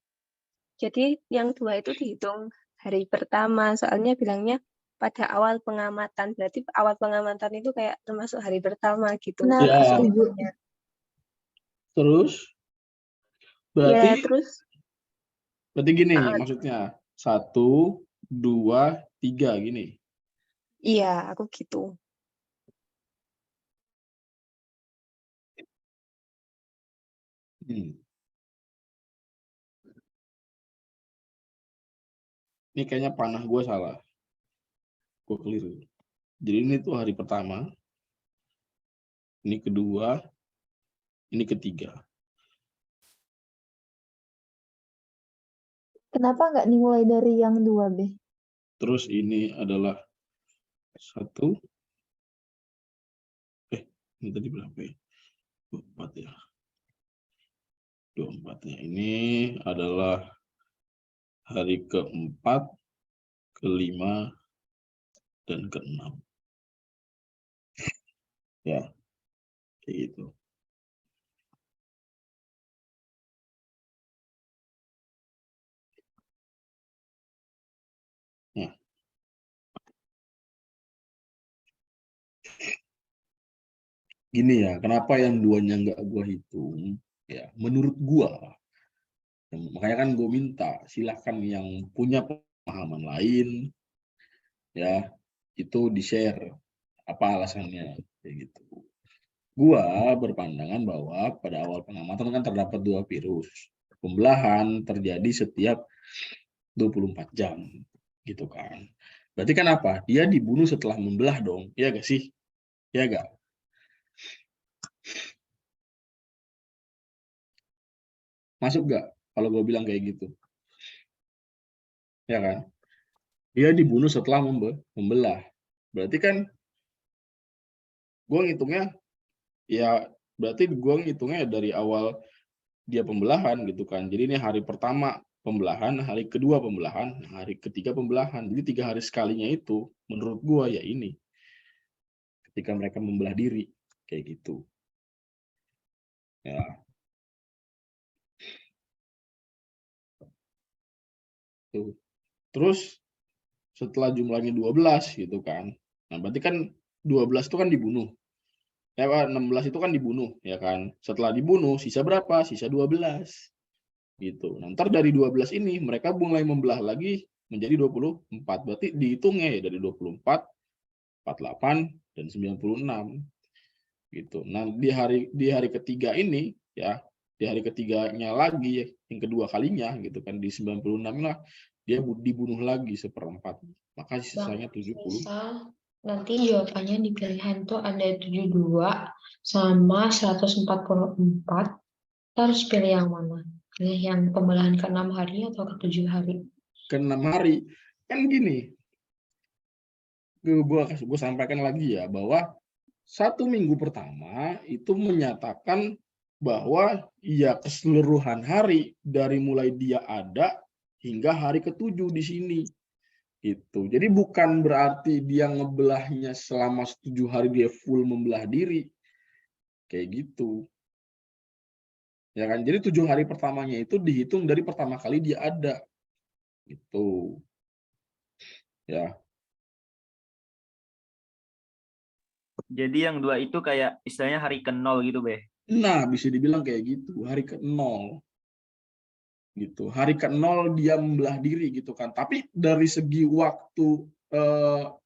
jadi yang 2 itu dihitung hari pertama, soalnya bilangnya pada awal pengamatan, berarti awal pengamatan itu kayak termasuk hari pertama gitu. Benar, Ya. setuju. Terus Ya, berarti terus gini uh, maksudnya 1, 2, 3 gini. iya aku gitu. Ini kayaknya panah gue salah. Gue keliru. Jadi ini tuh hari pertama. Ini kedua. Ini ketiga. Kenapa nggak dimulai dari yang 2, Be? Terus ini adalah 1. Ini tadi berapa ya? 24 ya. 24 ya. Ini adalah hari ke-4, ke-5, dan ke-6. Ya, kayak gitu. Nah, gini ya, kenapa yang 2-nya nggak gue hitung? Ya, menurut gue, makanya kan gue minta silahkan yang punya pemahaman lain, ya itu di-share apa alasannya kayak gitu. Gua berpandangan bahwa pada awal pengamatan kan terdapat 2 virus. Pembelahan terjadi setiap 24 jam gitu kan. Berarti kan apa? Dia dibunuh setelah membelah dong. Iya gak sih? Iya gak? Masuk gak kalau gue bilang kayak gitu? Ya kan? Dia dibunuh setelah membelah. Berarti kan gue ngitungnya ya berarti gue ngitungnya dari awal dia pembelahan gitu kan. Jadi ini hari pertama pembelahan, hari kedua pembelahan, hari ketiga pembelahan. Jadi 3 hari sekalinya itu menurut gue ya ini ketika mereka membelah diri kayak gitu. Ya. Tuh. Terus setelah jumlahnya 12 gitu kan. Nah, berarti kan 12 itu kan dibunuh. 16 itu kan dibunuh ya kan. Setelah dibunuh sisa berapa? Sisa 12. Gitu. Nah, ntar dari 12 ini mereka mulai membelah lagi menjadi 24. Berarti dihitungnya ya dari 24, 48 dan 96. Gitu. Nah, di hari ketiga ini ya, di hari ketiganya lagi yang kedua kalinya gitu kan di 96 lah dia dibunuh lagi 1/4. Maka sisanya 70. Misal nanti jawabannya di pilihan tuh ada 72 sama 144. Kita harus pilih yang mana? Pilih yang pembelahan ke-6 hari atau ke-7 hari? Ke-6 hari. Kan gini, gue sampaikan lagi ya, bahwa 1 minggu pertama itu menyatakan bahwa ya keseluruhan hari dari mulai dia ada hingga hari ke-7 di sini. Itu. Jadi bukan berarti dia ngebelahnya selama 7 hari dia full membelah diri. Kayak gitu. Ya kan? Jadi 7 hari pertamanya itu dihitung dari pertama kali dia ada. Gitu. Ya. Jadi yang 2 itu kayak istilahnya hari ke-0 gitu, Be. Nah, bisa dibilang kayak gitu, hari ke-0. Gitu. Hari ke-0 dia membelah diri gitu kan. Tapi dari segi waktu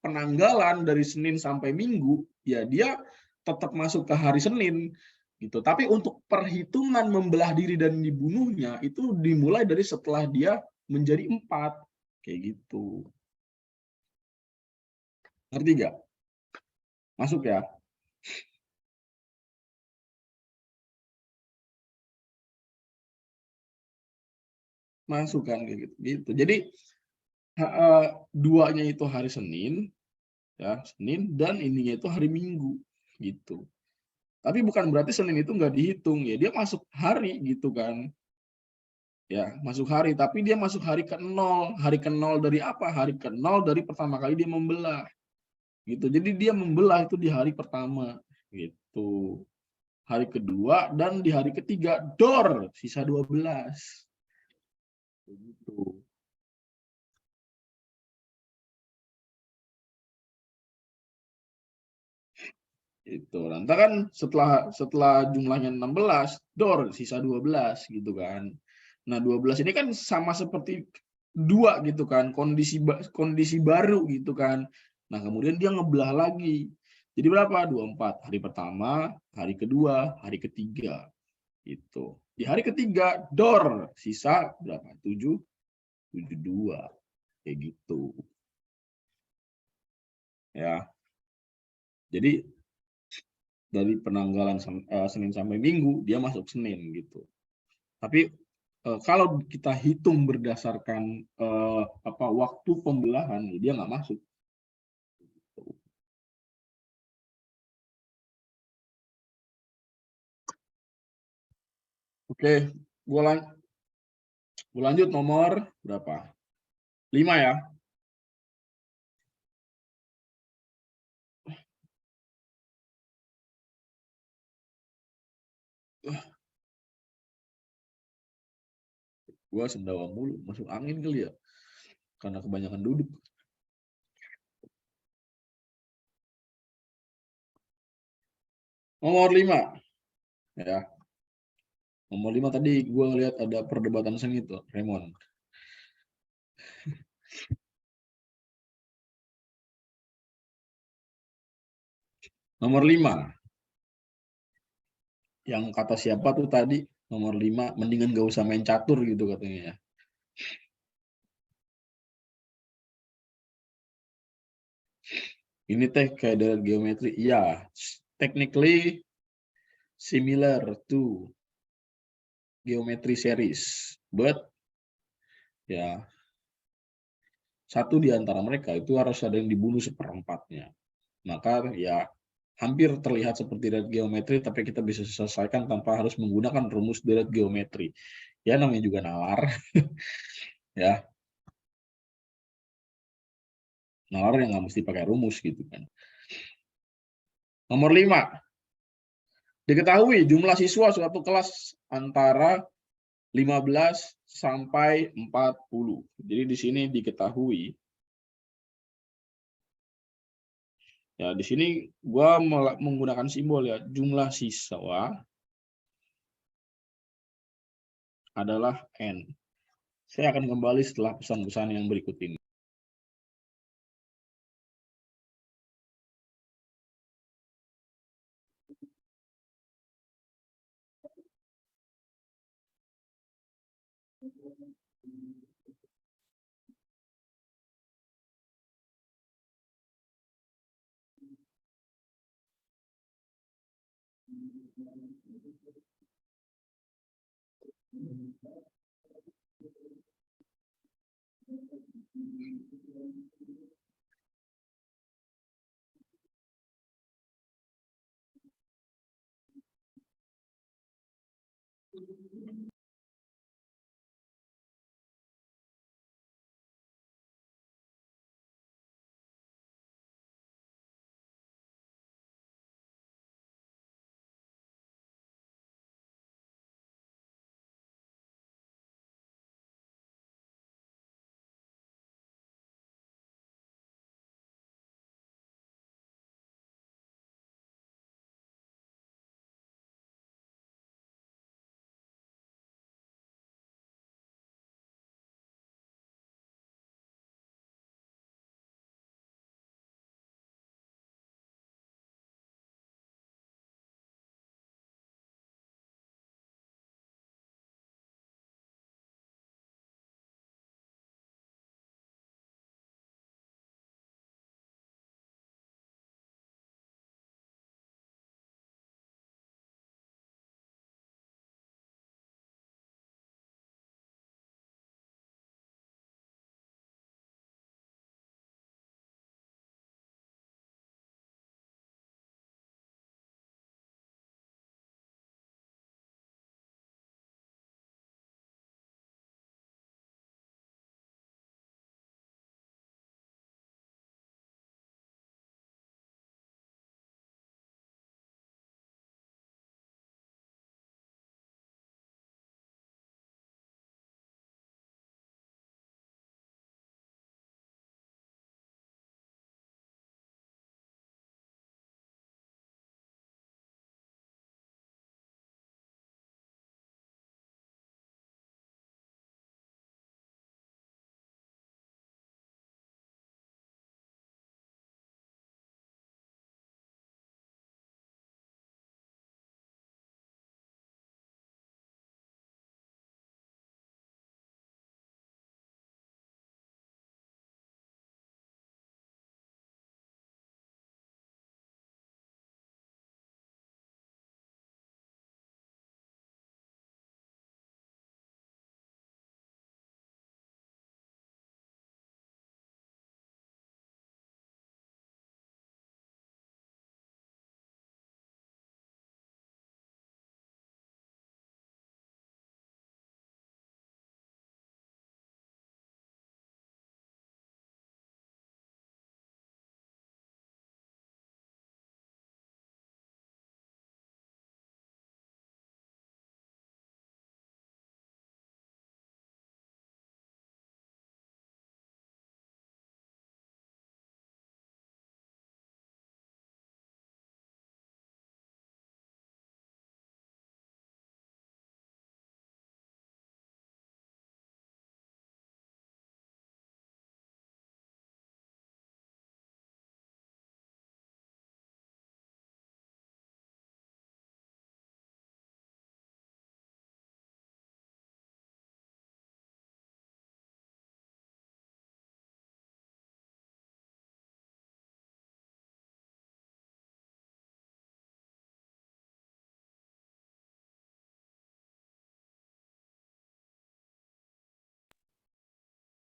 penanggalan dari Senin sampai Minggu, ya dia tetap masuk ke hari Senin gitu. Tapi untuk perhitungan membelah diri dan dibunuhnya itu dimulai dari setelah dia menjadi 4 kayak gitu. Ngerti nggak? Masuk ya? Masuk kan kayak gitu. Jadi 2-nya itu hari Senin, ya Senin, dan ininya itu hari Minggu gitu. Tapi bukan berarti Senin itu nggak dihitung ya, dia masuk hari gitu kan. Ya, masuk hari, tapi dia masuk hari ke-0. Hari ke-0 dari apa? Hari ke-0 dari pertama kali dia membelah. Gitu. Jadi dia membelah itu di hari pertama gitu. Hari kedua dan di hari ketiga dor sisa 12. Gitu. Itu nanti kan setelah jumlahnya 16 dor sisa 12 gitu kan. Nah 12 ini kan sama seperti 2 gitu kan, kondisi baru gitu kan. Nah kemudian dia ngebelah lagi jadi berapa? 24 hari pertama, hari kedua, hari ketiga itu. Di hari ketiga dor sisa berapa? 72 kayak gitu ya. Jadi dari penanggalan Senin sampai Minggu dia masuk Senin gitu. Tapi kalau kita hitung berdasarkan waktu pembelahan, dia nggak masuk. Oke, gue lanjut nomor berapa? 5 ya. Gua sendawa mulu, masuk angin kali ya, karena kebanyakan duduk. Nomor 5 ya. Nomor 5 tadi gua lihat ada perdebatan sengit tuh, Raymond. Nomor 5. Yang kata siapa tuh tadi? Nomor 5, mendingan gak usah main catur gitu katanya ya. Ini teh kayak dari geometri. Iya, technically similar to geometry series. But ya, satu di antara mereka itu harus ada yang dibunuh seperempatnya. Maka ya hampir terlihat seperti dari geometri, tapi kita bisa selesaikan tanpa harus menggunakan rumus dari geometri. Ya namanya juga nalar. Ya, nalar yang nggak mesti pakai rumus gitu kan. Nomor 5. Diketahui jumlah siswa suatu kelas antara 15 sampai 40. Jadi di sini diketahui. Ya, di sini gua menggunakan simbol ya, jumlah siswa adalah N. Saya akan kembali setelah pesan-pesan yang berikut ini.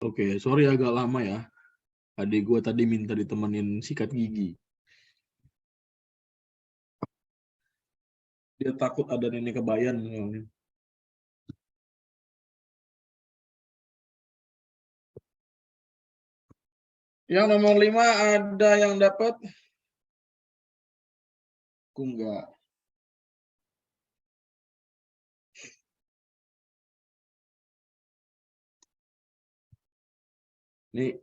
Oke, sorry agak lama ya. Adik gue tadi minta ditemenin sikat gigi. Dia takut ada nenek kebayan. Yang nomor 5 ada yang dapat? Aku enggak. Nih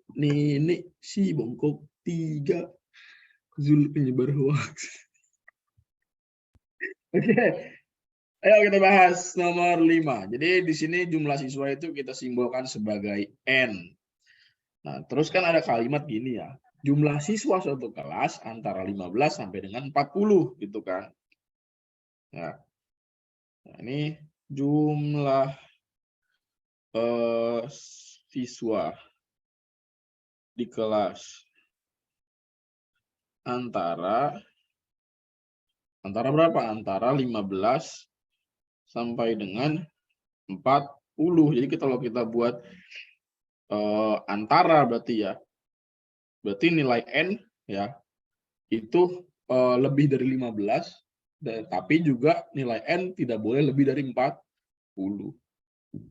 si bongkok 3 Zul penyebar hoax. Oke. Ayo kita bahas nomor 5. Jadi di sini jumlah siswa itu kita simbolkan sebagai N. Nah, terus kan ada kalimat gini ya. Jumlah siswa suatu kelas antara 15 sampai dengan 40 gitu kan. Nah, ini jumlah siswa di kelas antara berapa? Antara 15 sampai dengan 40. Jadi kalau kita buat antara berarti ya. Berarti nilai N ya itu lebih dari 15, tapi juga nilai N tidak boleh lebih dari 40.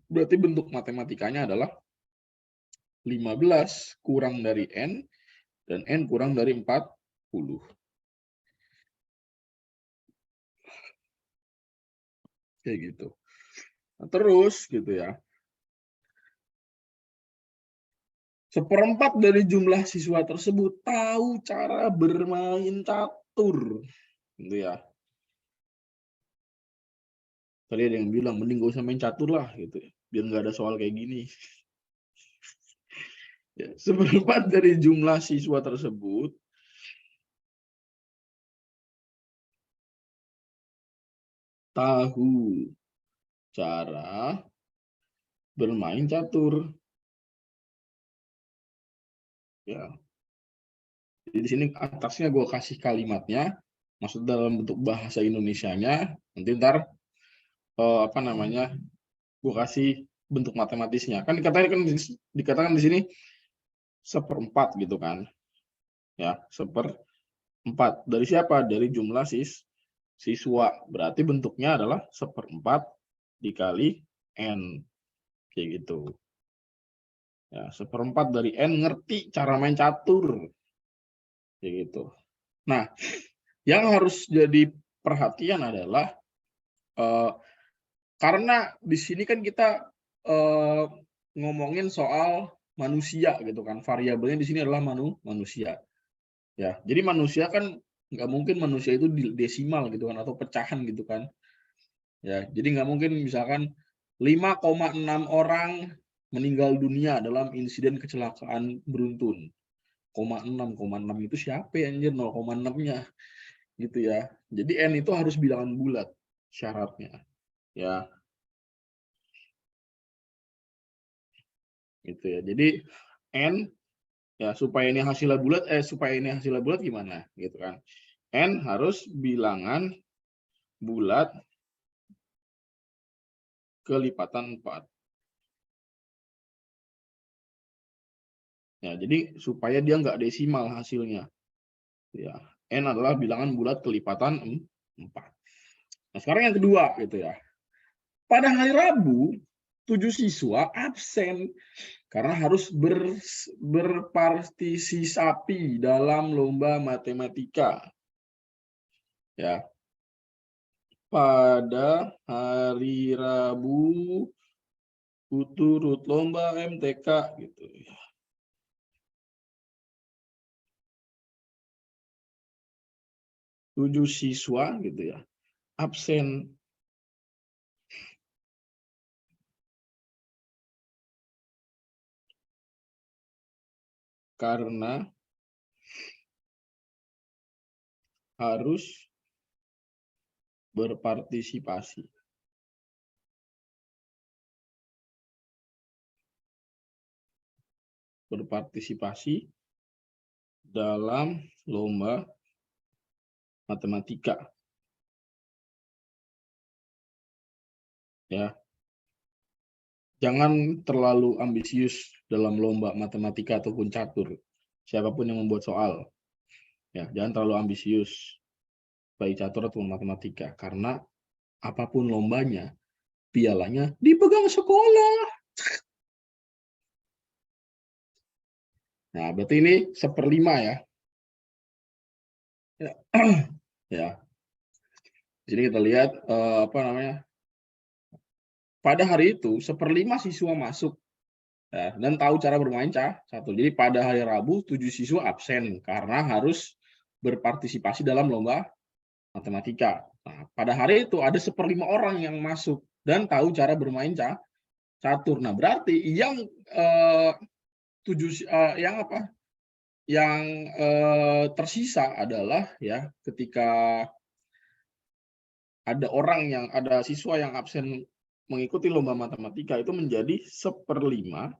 Berarti bentuk matematikanya adalah 15 kurang dari N dan N kurang dari 40. Kayak gitu. Nah, terus gitu ya. 1/4 dari jumlah siswa tersebut tahu cara bermain catur. Gitu ya. Tadi ada yang bilang, mending gak usah main catur lah. Gitu. Biar nggak ada soal kayak gini. Ya, 1/4 dari jumlah siswa tersebut tahu cara bermain catur. Ya. Jadi di sini atasnya gue kasih kalimatnya, maksud dalam bentuk bahasa Indonesianya, nanti ntar gue kasih bentuk matematisnya. Kan dikatakan di sini 1/4 gitu kan. Ya, 1/4. Dari siapa? Dari jumlah siswa. Berarti bentuknya adalah 1/4 dikali N. Kayak gitu. Ya, 1/4 dari N ngerti cara main catur. Kayak gitu. Nah, yang harus jadi perhatian adalah karena di sini kan kita ngomongin soal manusia gitu kan, variabelnya di sini adalah manusia. Ya, jadi manusia kan nggak mungkin manusia itu desimal gitu kan atau pecahan gitu kan. Ya, jadi nggak mungkin misalkan 5,6 orang meninggal dunia dalam insiden kecelakaan beruntun. 0,6 itu siapa ya anjir 0,6-nya gitu ya. Jadi N itu harus bilangan bulat syaratnya. Ya. Gitu ya. Jadi N ya supaya ini hasilnya bulat gimana gitu kan. N harus bilangan bulat kelipatan 4. Ya, jadi supaya dia nggak desimal hasilnya. Ya, N adalah bilangan bulat kelipatan 4. Nah, sekarang yang kedua gitu ya. Pada hari Rabu, 7 siswa absen karena harus berpartisipasi dalam lomba matematika. Ya. Pada hari Rabu turut lomba MTK gitu. 7 siswa gitu ya. Absen. Karena harus berpartisipasi. Berpartisipasi dalam lomba matematika. Ya. jangan terlalu ambisius dalam lomba matematika ataupun catur. Siapapun yang membuat soal, ya jangan terlalu ambisius baik catur ataupun matematika, karena apapun lombanya, pialanya dipegang sekolah. Nah, berarti ini 1/5 ya. Ya. Di sini kita lihat apa namanya? Pada hari itu 1/5 siswa masuk ya, dan tahu cara bermain catur. Jadi pada hari Rabu 7 siswa absen karena harus berpartisipasi dalam lomba matematika. Nah, pada hari itu ada 1/5 orang yang masuk dan tahu cara bermain catur. Nah, berarti yang tersisa adalah ya ketika ada siswa yang absen mengikuti lomba matematika itu menjadi 1/5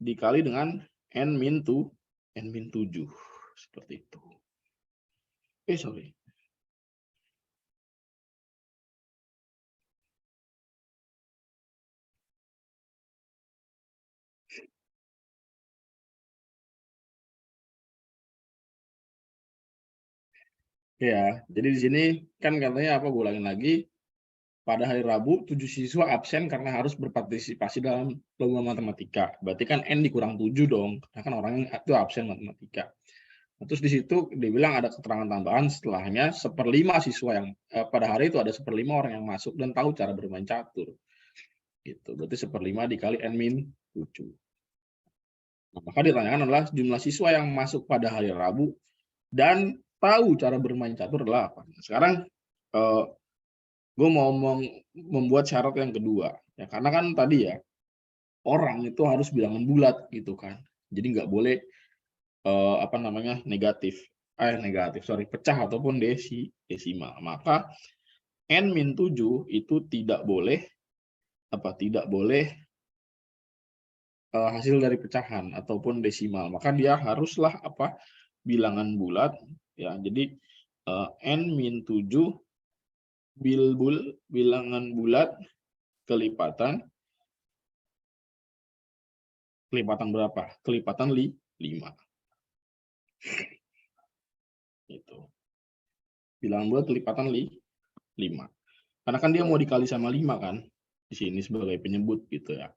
dikali dengan n-7 seperti itu. Sorry. Ya, jadi di sini kan katanya apa, gue ulangin lagi, pada hari Rabu 7 siswa absen karena harus berpartisipasi dalam lomba matematika. Berarti kan N dikurang 7 dong, karena kan orang itu absen matematika. Nah, terus di situ dibilang ada keterangan tambahan setelahnya 1/5 siswa yang pada hari itu ada 1/5 orang yang masuk dan tahu cara bermain catur. Gitu. Berarti 1/5 dikali N-7. Nah, maka ditanyakan adalah jumlah siswa yang masuk pada hari Rabu dan tahu cara bermain catur adalah apa. Sekarang gue mau membuat syarat yang kedua ya, karena kan tadi ya orang itu harus bilangan bulat gitu kan, jadi nggak boleh pecah ataupun desimal. Maka n-7 itu tidak boleh hasil dari pecahan ataupun desimal, maka dia haruslah bilangan bulat ya. Jadi n-7 bilangan bulat kelipatan berapa? Kelipatan 5. Itu. Bilangan bulat kelipatan 5. Karena kan dia mau dikali sama 5 kan. Di sini sebagai penyebut gitu ya.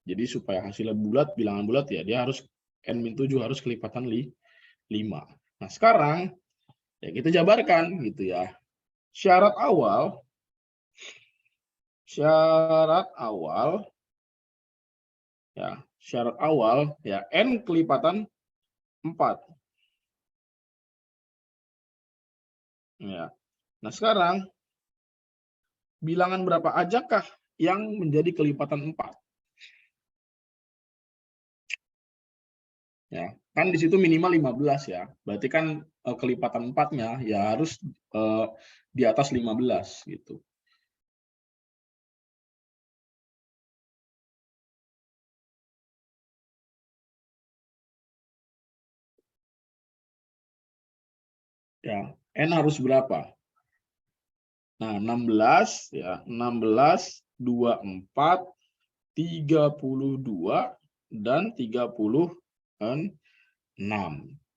Jadi supaya hasilnya bulat, bilangan bulat ya, dia harus n-7 harus kelipatan 5. Nah, sekarang ya kita jabarkan gitu ya. Syarat awal ya n kelipatan 4 ya. Nah, sekarang bilangan berapa ajakah yang menjadi kelipatan 4 ya, kan di situ minimal 15 ya, berarti kan kelipatan 4-nya ya harus di atas 15 gitu. Ya, n harus berapa? Nah, 16 ya, 16, 24, 32 dan 36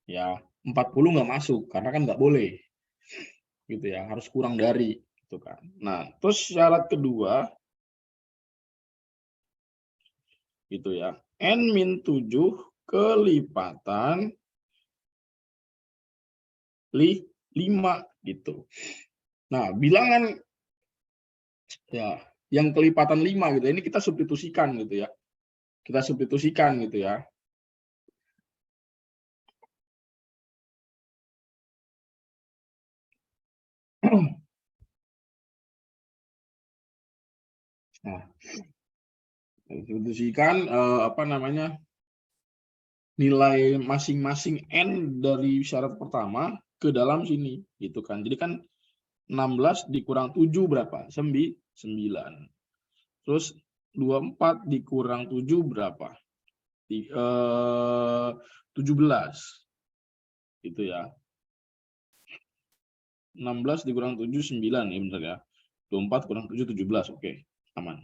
ya. 40 nggak masuk karena kan nggak boleh. Gitu ya, harus kurang dari gitu kan. Nah, terus syarat kedua gitu ya. N-7 kelipatan 5 gitu. Nah, bilangan ya yang kelipatan 5 gitu. Ini kita substitusikan gitu ya. Kita substitusikan gitu ya. Nah, substitusikan nilai masing-masing n dari syarat pertama ke dalam sini gitu kan. Jadi kan 16 dikurang 7 berapa? 9. Terus 24 dikurang 7 berapa? 17. Gitu ya. 16 dikurang 7 9 ya benar ya. 24 kurang 7 17. Oke, aman.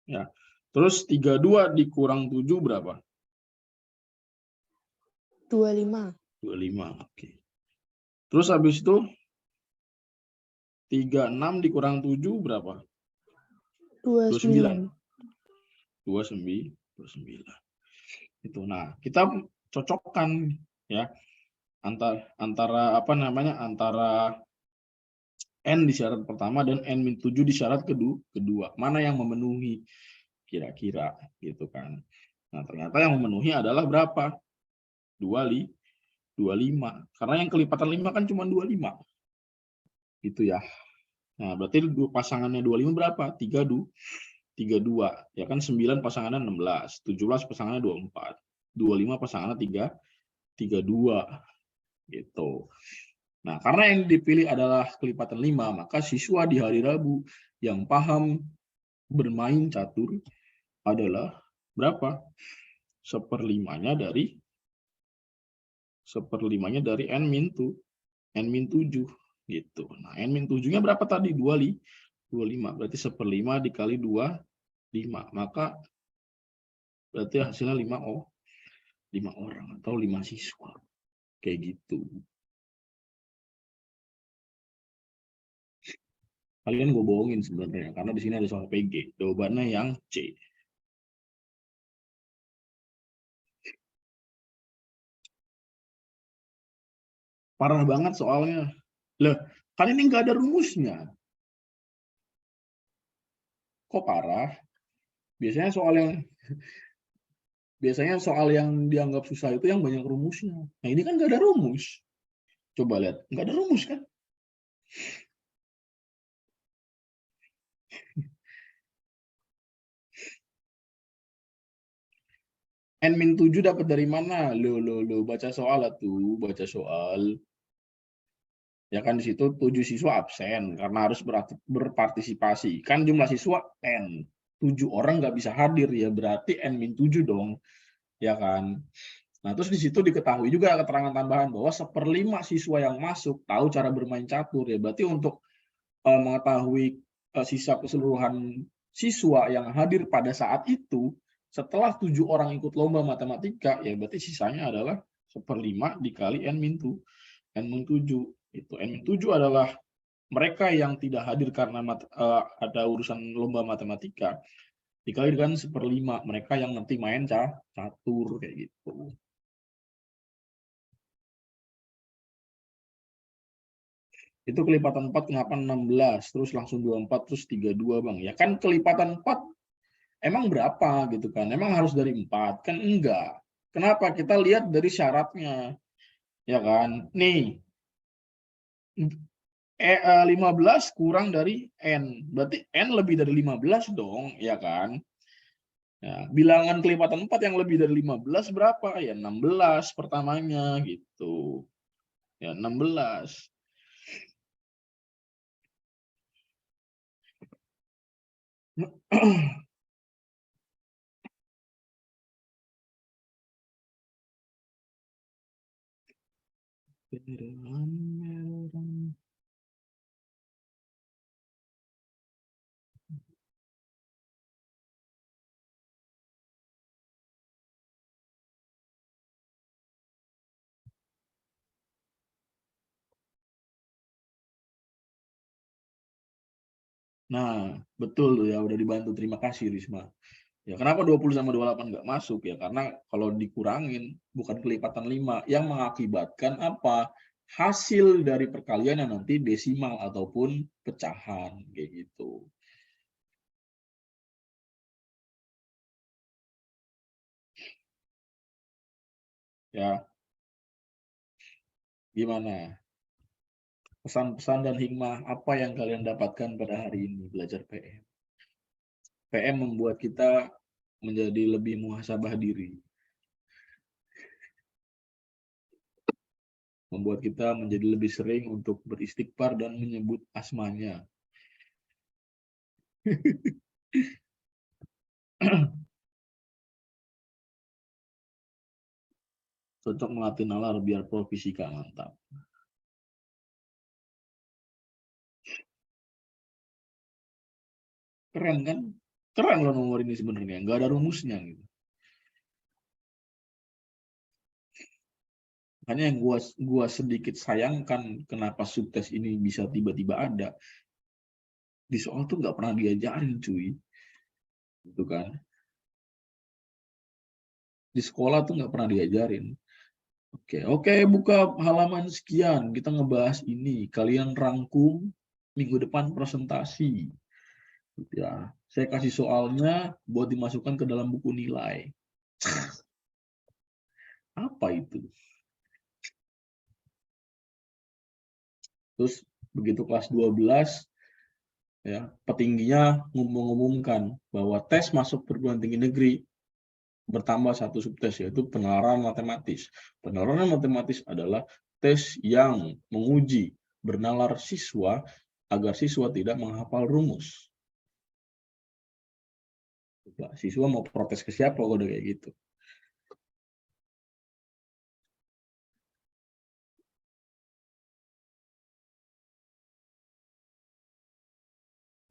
Ya. Terus 32 dikurang 7 berapa? 25. 25. Oke. Terus habis itu 36 dikurang 7 berapa? 29. 29. Itu. Nah, kita cocokkan ya antara apa namanya? Antara N di syarat pertama dan N-7 di syarat kedua. Mana yang memenuhi kira-kira gitu kan. Nah, ternyata yang memenuhi adalah berapa? 25. Karena yang kelipatan 5 kan cuma 25. Gitu ya. Nah, berarti pasangannya 25 berapa? 32. Ya kan 9 pasangannya 16, 17 pasangannya 24. 25 pasangannya 32 gitu. Nah, karena yang dipilih adalah kelipatan 5, maka siswa di hari Rabu yang paham bermain catur adalah berapa? Seperlimanya dari N-7 gitu. Nah, N-7-nya berapa tadi? 25. Berarti 1/5 dikali 25. Maka berarti hasilnya 5 orang atau 5 siswa. Kayak gitu. Kalian gue bohongin sebenarnya karena di sini ada soal PG. Jawabannya yang C. Parah banget soalnya. Lah, kan ini nggak ada rumusnya. Kok parah? Biasanya soal yang dianggap susah itu yang banyak rumusnya. Nah, ini kan nggak ada rumus. Coba lihat, nggak ada rumus kan? N-7 dapat dari mana? Lo, baca soal tuh, baca soal. Ya kan di situ 7 siswa absen karena harus berpartisipasi. Kan jumlah siswa N. 7 orang nggak bisa hadir ya berarti N-7 dong. Ya kan? Nah, terus di situ diketahui juga keterangan tambahan bahwa 1/5 siswa yang masuk tahu cara bermain catur ya. Berarti untuk mengetahui sisa keseluruhan siswa yang hadir pada saat itu setelah 7 orang ikut lomba matematika ya berarti sisanya adalah 1/5 dikali N-7. Itu N-7 adalah mereka yang tidak hadir karena ada urusan lomba matematika dikali dengan 1/5 mereka yang nanti main catur kayak gitu. Itu kelipatan 4 kenapa 16 terus langsung 24 terus 32 Bang. Ya kan kelipatan 4 emang berapa gitu kan? Emang harus dari 4 kan enggak. Kenapa? Kita lihat dari syaratnya. Ya kan? Nih 15 kurang dari N. Berarti N lebih dari 15 dong, ya kan? Ya, bilangan kelipatan 4 yang lebih dari 15 berapa? Ya 16 pertamanya gitu. Ya 16. Nah, betul tuh ya udah dibantu. Terima kasih Risma. Ya, kenapa 20 sama 28 nggak masuk ya? Karena kalau dikurangin bukan kelipatan 5 yang mengakibatkan apa? Hasil dari perkalian yang nanti desimal ataupun pecahan kayak gitu. Ya. Gimana? Pesan-pesan dan hikmah apa yang kalian dapatkan pada hari ini belajar PM? PM membuat kita menjadi lebih muhasabah diri. Membuat kita menjadi lebih sering untuk beristighfar dan menyebut asmanya. Cocok melatih nalar biar pro fisika mantap. Keren kan? Keren loh nomor ini sebenarnya, nggak ada rumusnya gitu. Makanya yang gua sedikit sayangkan kenapa subtes ini bisa tiba-tiba ada. Di soal tuh nggak pernah diajarin cuy. Gitu kan. Di sekolah tuh nggak pernah diajarin. Oke, buka halaman sekian. Kita ngebahas ini. Kalian rangkum minggu depan presentasi. Ya, saya kasih soalnya buat dimasukkan ke dalam buku nilai. Apa itu? Terus begitu kelas 12 ya, petingginya mengumumkan bahwa tes masuk perguruan tinggi negeri bertambah satu subtes, yaitu penalaran matematis. Penalaran matematis adalah tes yang menguji bernalar siswa agar siswa tidak menghafal rumus. Siswa mau protes ke siapa kalau udah kayak gitu?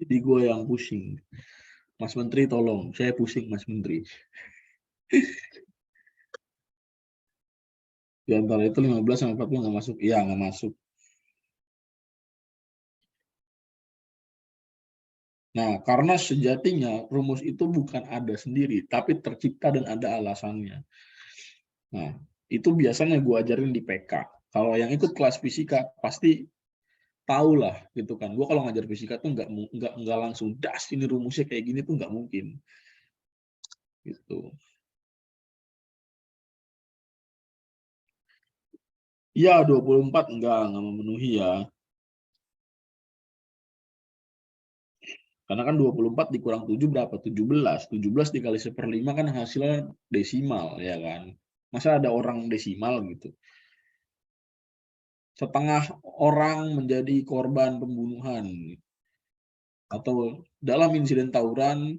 Jadi gue yang pusing. Mas Menteri tolong, saya pusing Mas Menteri. Di antara itu 15 sama 40 nggak masuk. Iya, nggak masuk. Nah, karena sejatinya rumus itu bukan ada sendiri, tapi tercipta dan ada alasannya. Nah, itu biasanya gue ajarin di PK. Kalau yang ikut kelas fisika pasti tahu lah gitu kan. Gue kalau ngajar fisika tuh nggak langsung das ini rumusnya kayak gini tuh nggak mungkin. Gitu. Ya 24 nggak memenuhi ya. Karena kan 24 dikurang 7 berapa? 17. 17 dikali 1/5 kan hasilnya desimal ya kan. Masa ada orang desimal gitu. Setengah orang menjadi korban pembunuhan. Atau dalam insiden tawuran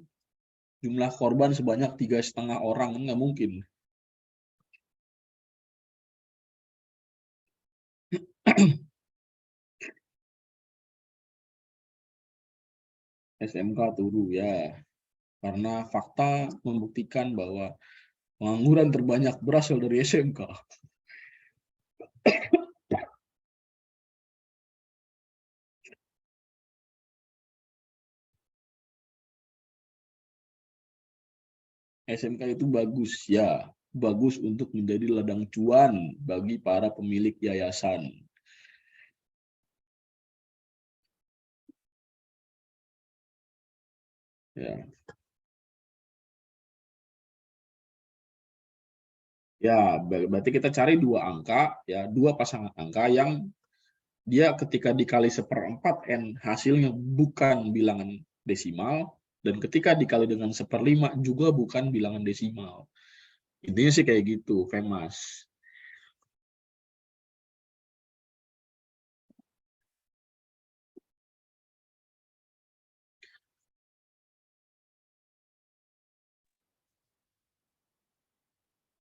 jumlah korban sebanyak 3,5 orang, nggak mungkin. SMK turu ya, karena fakta membuktikan bahwa pengangguran terbanyak berasal dari SMK. SMK itu bagus ya, bagus untuk menjadi ladang cuan bagi para pemilik yayasan. Ya. Ya, berarti kita cari dua angka, ya, dua pasangan angka yang dia ketika dikali 1/4 N hasilnya bukan bilangan desimal, dan ketika dikali dengan 1/5 juga bukan bilangan desimal. Intinya sih kayak gitu, famous.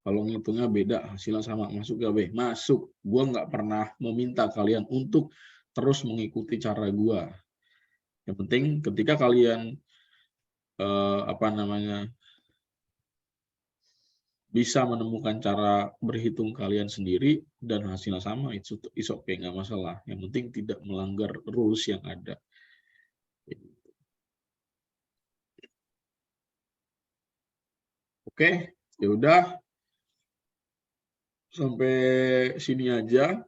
Kalau ngitungnya beda, hasilnya sama, masuk gak, Be? Masuk. Gua nggak pernah meminta kalian untuk terus mengikuti cara gua. Yang penting ketika kalian bisa menemukan cara berhitung kalian sendiri dan hasilnya sama, itu oke, nggak masalah. Yang penting tidak melanggar rules yang ada. Oke, ya udah. Sampai sini aja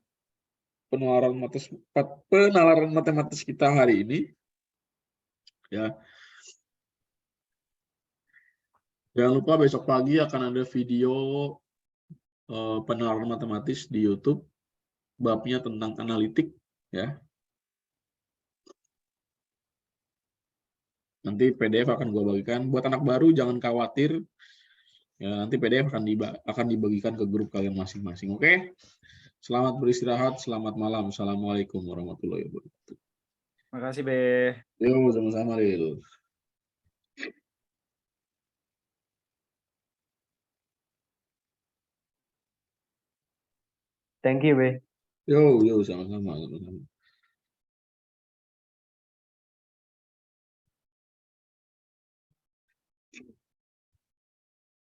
penalaran matematis kita hari ini. Ya. Jangan lupa besok pagi akan ada video penalaran matematis di YouTube, babnya tentang analitik, ya. Nanti PDF akan gue bagikan. Buat anak baru jangan khawatir, ya, nanti PDF akan dibagikan ke grup kalian masing-masing. Oke? Selamat beristirahat, selamat malam. Assalamualaikum warahmatullahi wabarakatuh. Makasih, Be. Yo, sama-sama, Ril. Thank you, Be. Yo, sama-sama.